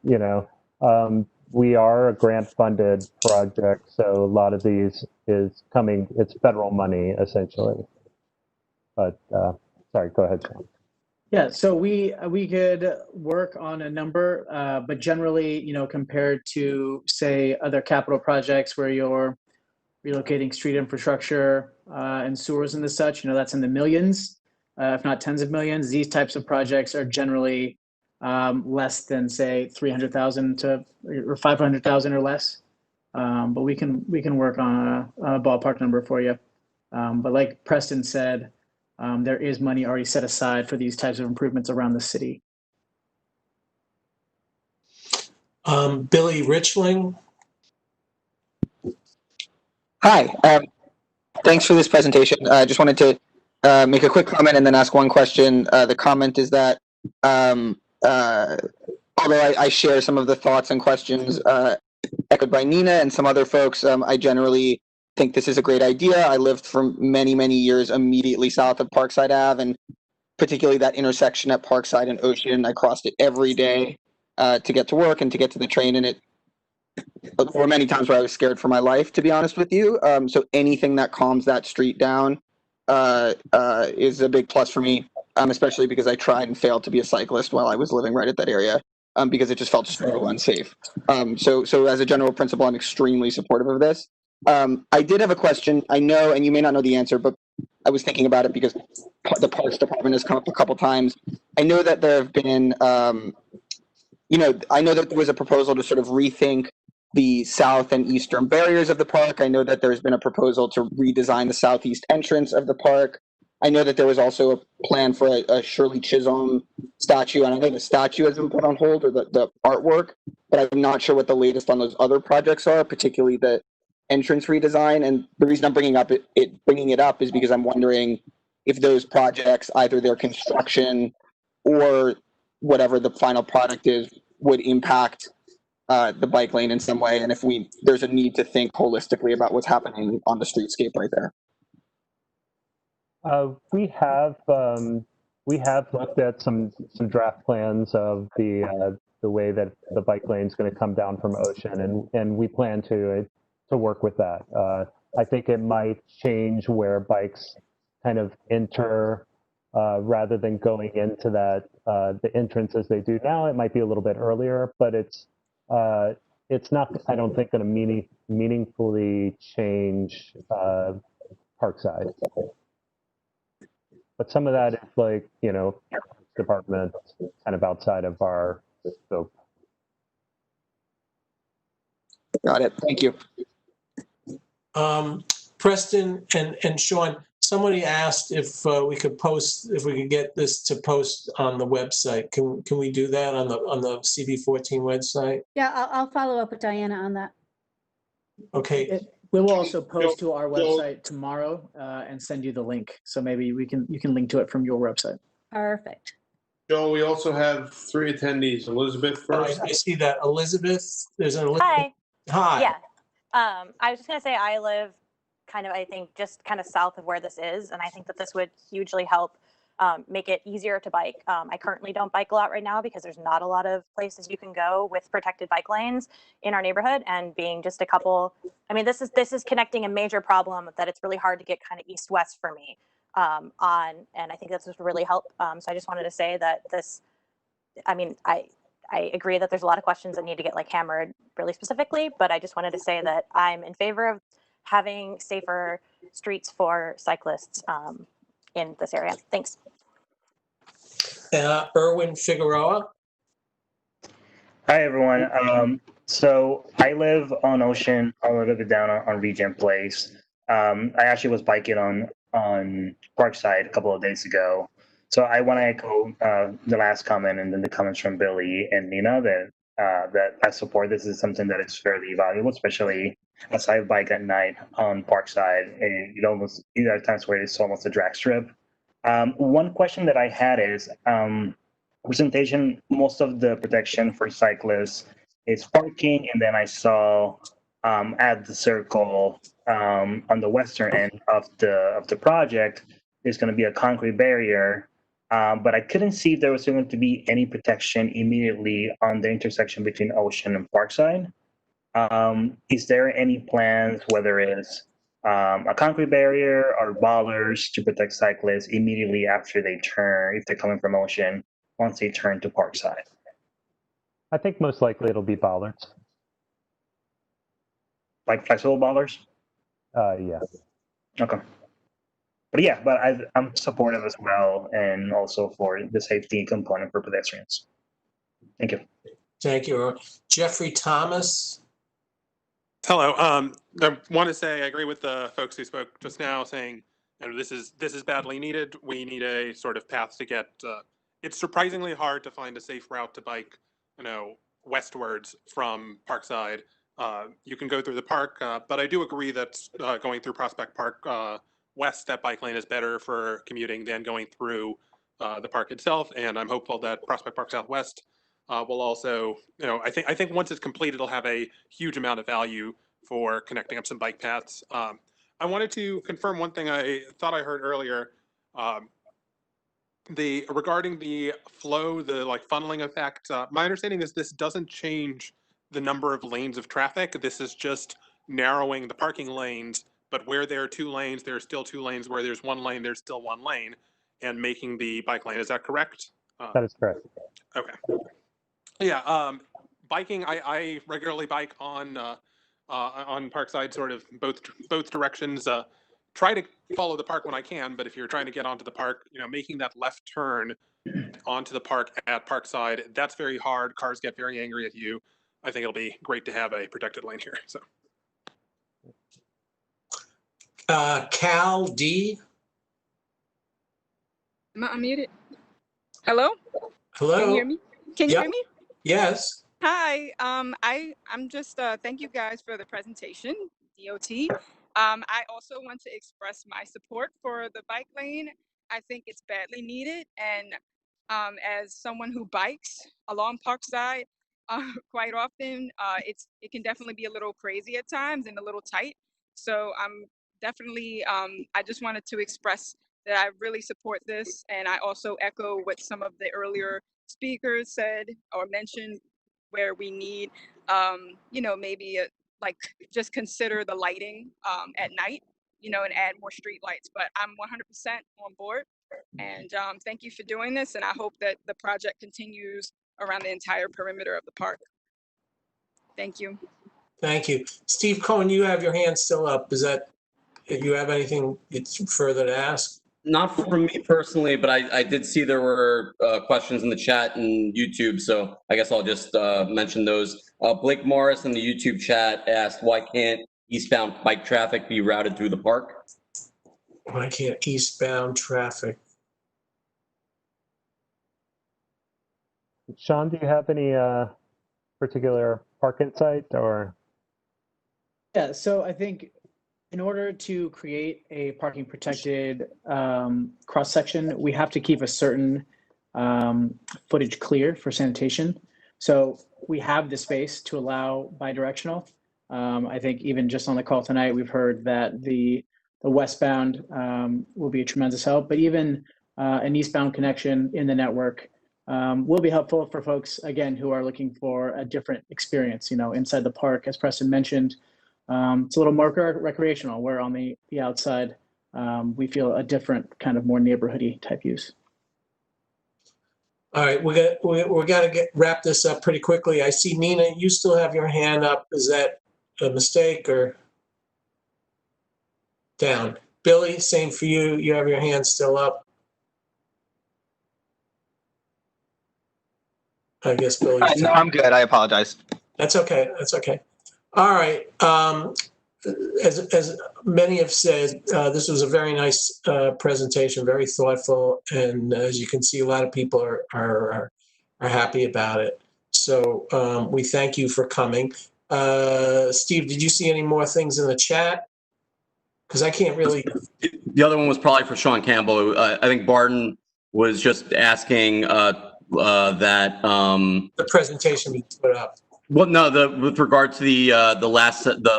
we are a grant-funded project, so a lot of these is coming, it's federal money, essentially. But, sorry, go ahead, Sean. Yeah, so we could work on a number, but generally, compared to, say, other capital projects where you're relocating street infrastructure and sewers and the such, that's in the millions, if not tens of millions. These types of projects are generally less than, say, 300,000 or 500,000 or less. But we can work on a ballpark number for you. But like Preston said, there is money already set aside for these types of improvements around the city. Billy Richling. Hi, thanks for this presentation. I just wanted to make a quick comment and then ask one question. The comment is that although I share some of the thoughts and questions echoed by Nina and some other folks, I generally think this is a great idea. I lived for many, many years immediately south of Parkside Ave, and particularly that intersection at Parkside and Ocean. I crossed it every day to get to work and to get to the train, and there were many times where I was scared for my life, to be honest with you. So anything that calms that street down is a big plus for me, especially because I tried and failed to be a cyclist while I was living right at that area, because it just felt so unsafe. So as a general principle, I'm extremely supportive of this. I did have a question. I know, and you may not know the answer, but I was thinking about it because the Parks Department has come up a couple times. I know that there have been, I know that there was a proposal to sort of rethink the south and eastern barriers of the park. I know that there's been a proposal to redesign the southeast entrance of the park. I know that there was also a plan for a Shirley Chisholm statue, and I think the statue has been put on hold, or the artwork, but I'm not sure what the latest on those other projects are, particularly the entrance redesign. And the reason I'm bringing it up is because I'm wondering if those projects, either their construction or whatever the final product is, would impact the bike lane in some way, and if there's a need to think holistically about what's happening on the streetscape right there. We have looked at some draft plans of the way that the bike lane is going to come down from Ocean, and we plan to work with that. I think it might change where bikes kind of enter rather than going into that the entrance as they do now. It might be a little bit earlier, but it's not, I don't think, going to meaningfully change Parkside. But some of that is like, department kind of outside of our scope. Got it. Thank you. Preston and Sean, somebody asked if we could get this to post on the website. Can we do that on the CB14 website? Yeah, I'll follow up with Diana on that. Okay. We will also post to our website tomorrow and send you the link. So maybe you can link to it from your website. Perfect. Joe, we also have 3 attendees. Elizabeth first. I see that. Elizabeth, there's an Elizabeth. Hi. Hi. Yeah. I was just going to say I live I think just kind of south of where this is, and I think that this would hugely help make it easier to bike. I currently don't bike a lot right now because there's not a lot of places you can go with protected bike lanes in our neighborhood, and being just a couple, I mean, this is connecting a major problem that it's really hard to get kind of east-west for me and I think this would really help. So I just wanted to say that this, I mean, I agree that there's a lot of questions that need to get hammered really specifically, but I just wanted to say that I'm in favor of having safer streets for cyclists in this area. Thanks. Erwin Figueroa. Hi, everyone. So I live on Ocean, a little bit down on Regent Place. I actually was biking on Parkside a couple of days ago. So I want to echo the last comment and then the comments from Billy and Nina that I support. This is something that is fairly valuable, especially as I bike at night on Parkside, and there are times where it's almost a drag strip. One question that I had is, presentation, most of the protection for cyclists is parking, and then I saw at the circle on the western end of the project, there's going to be a concrete barrier, but I couldn't see if there was going to be any protection immediately on the intersection between Ocean and Parkside. Is there any plans, whether it's a concrete barrier or bollards to protect cyclists immediately after they turn, if they're coming from Ocean, once they turn to Parkside? I think most likely it'll be bollards. Like flexible bollards? Yeah. Okay. But yeah, but I'm supportive as well, and also for the safety component for pedestrians. Thank you. Thank you. Jeffrey Thomas. Hello. I want to say I agree with the folks who spoke just now, saying, you know, this is badly needed. We need a sort of path to get. It's surprisingly hard to find a safe route to bike, you know, westwards from Parkside. You can go through the park, but I do agree that going through Prospect Park west, that bike lane is better for commuting than going through the park itself. And I'm hopeful that Prospect Park Southwest will also, you know, I think once it's complete, it'll have a huge amount of value for connecting up some bike paths. I wanted to confirm one thing I thought I heard earlier. Regarding the flow, the like funneling effect. My understanding is this doesn't change the number of lanes of traffic. This is just narrowing the parking lanes, but where there are 2 lanes, there are still 2 lanes. Where there's 1 lane, there's still 1 lane, and making the bike lane. Is that correct? That is correct. Okay. Yeah. Biking. I regularly bike on Parkside, sort of both directions. Try to follow the park when I can, but if you're trying to get onto the park, you know, making that left turn onto the park at Parkside, that's very hard. Cars get very angry at you. I think it'll be great to have a protected lane here. So, Cal D. Am I unmuted? Hello? Hello. Can you hear me? Can you Yep. hear me? Yes. Hi. I'm just thank you guys for the presentation, DOT. I also want to express my support for the bike lane. I think it's badly needed, and as someone who bikes along Parkside quite often, it can definitely be a little crazy at times and a little tight. So I'm definitely I just wanted to express that I really support this, and I also echo what some of the earlier speakers said or mentioned, where we need, you know, maybe like just consider the lighting at night, you know, and add more street lights. But I'm 100% on board, and thank you for doing this, and I hope that the project continues around the entire perimeter of the park. Thank you. Thank you. Steve Cohen, you have your hand still up. Is that, if you have anything further to ask? Not from me personally, but I did see there were questions in the chat and YouTube, so I guess I'll just mention those. Blake Morris in the YouTube chat asked, why can't eastbound bike traffic be routed through the park? Why can't eastbound traffic? Sean, do you have any particular park insight or? Yeah, so I think in order to create a parking protected cross section, we have to keep a certain footage clear for sanitation. So we have the space to allow bidirectional. I think even just on the call tonight, we've heard that the westbound will be a tremendous help, but even an eastbound connection in the network will be helpful for folks, again, who are looking for a different experience, you know, inside the park. As Preston mentioned, it's a little more recreational, where on the outside, we feel a different kind of more neighborhoody type use. All right, we got to wrap this up pretty quickly. I see Nina, you still have your hand up. Is that a mistake or down? Billy, same for you. You have your hand still up. I guess Billy's No, I'm good. I apologize. That's okay. That's okay. All right. As many have said, this was a very nice presentation, very thoughtful, and as you can see, a lot of people are happy about it. So we thank you for coming. Steve, did you see any more things in the chat? Because I can't really. The other one was probably for Sean Campbell. I think Barton was just asking that The presentation we put up. well, no, with regard to the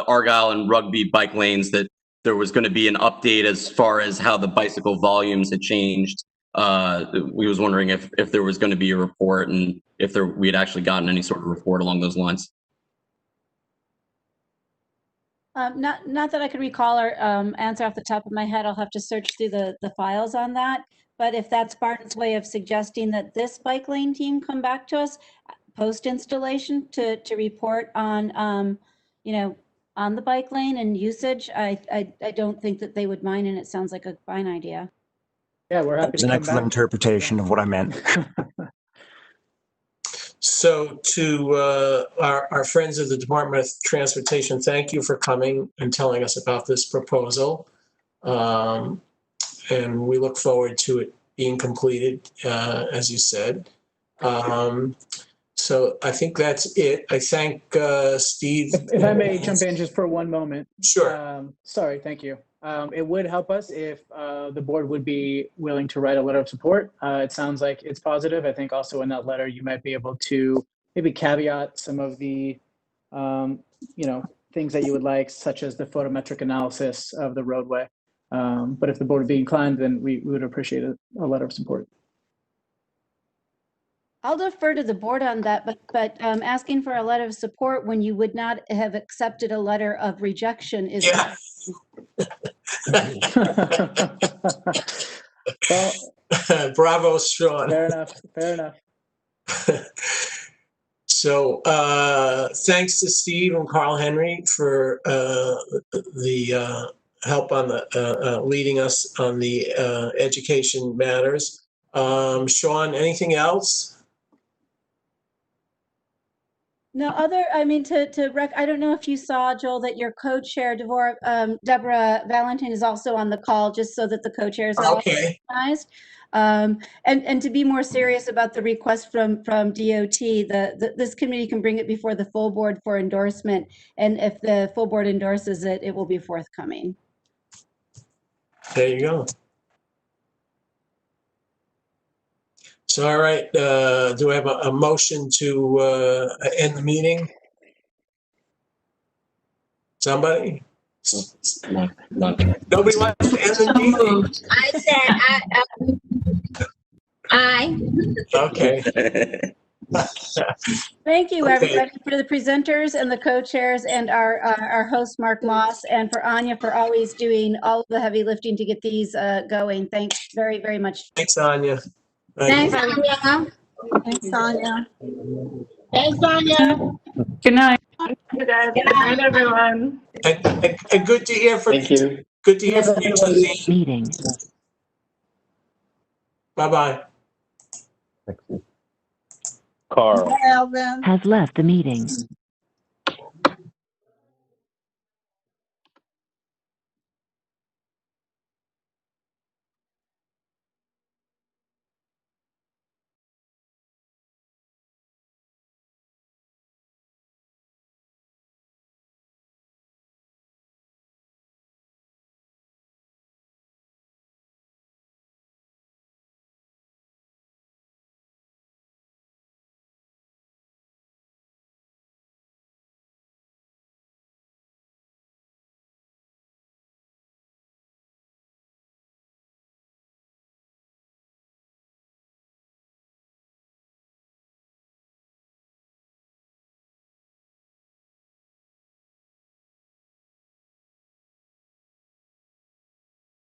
Argyle and Rugby bike lanes, that there was going to be an update as far as how the bicycle volumes had changed. We was wondering if there was going to be a report and if we had actually gotten any sort of report along those lines. Not that I could recall or answer off the top of my head. I'll have to search through the files on that. But if that's Barton's way of suggesting that this bike lane team come back to us post installation to report on, you know, on the bike lane and usage, I don't think that they would mind, and it sounds like a fine idea. Yeah, we're happy It's to an come excellent back. interpretation of what I meant. So to our friends of the Department of Transportation, thank you for coming and telling us about this proposal. And we look forward to it being completed, as you said. So I think that's it. I thank Steve. If I may jump in just for one moment. Sure. Sorry, thank you. It would help us if the board would be willing to write a letter of support. It sounds like it's positive. I think also in that letter, you might be able to maybe caveat some of the, you know, things that you would like, such as the photometric analysis of the roadway. But if the board would be inclined, then we would appreciate a letter of support. I'll defer to the board on that, but asking for a letter of support when you would not have accepted a letter of rejection is. Yeah. Well, bravo, Sean. Fair enough. Fair enough. So thanks to Steve and Carl Henry for the help on the leading us on the education matters. Sean, anything else? No, I mean, I don't know if you saw, Joel, that your co-chair, Deborah Valentine, is also on the call, just so that the co-chairs are okay. recognized. And to be more serious about the request from DOT, this committee can bring it before the full board for endorsement. And if the full board endorses it, it will be forthcoming. There you go. So, all right, do I have a motion to end the meeting? Somebody? Nobody wants to end the meeting? I said, Okay. Thank you, Okay. everybody, for the presenters and the co-chairs and our host, Mark Moss, and for Anya for always doing all of the heavy lifting to get these going. Thanks very, very much. Thanks, Anya. thanks, Anya. Thanks, Sonia. Thanks, Anya. Good night. Good night, everyone. And good to hear from Thank you. Good to hear from you, Tony. Meeting. Bye-bye. Carl Alvin. has left the meeting.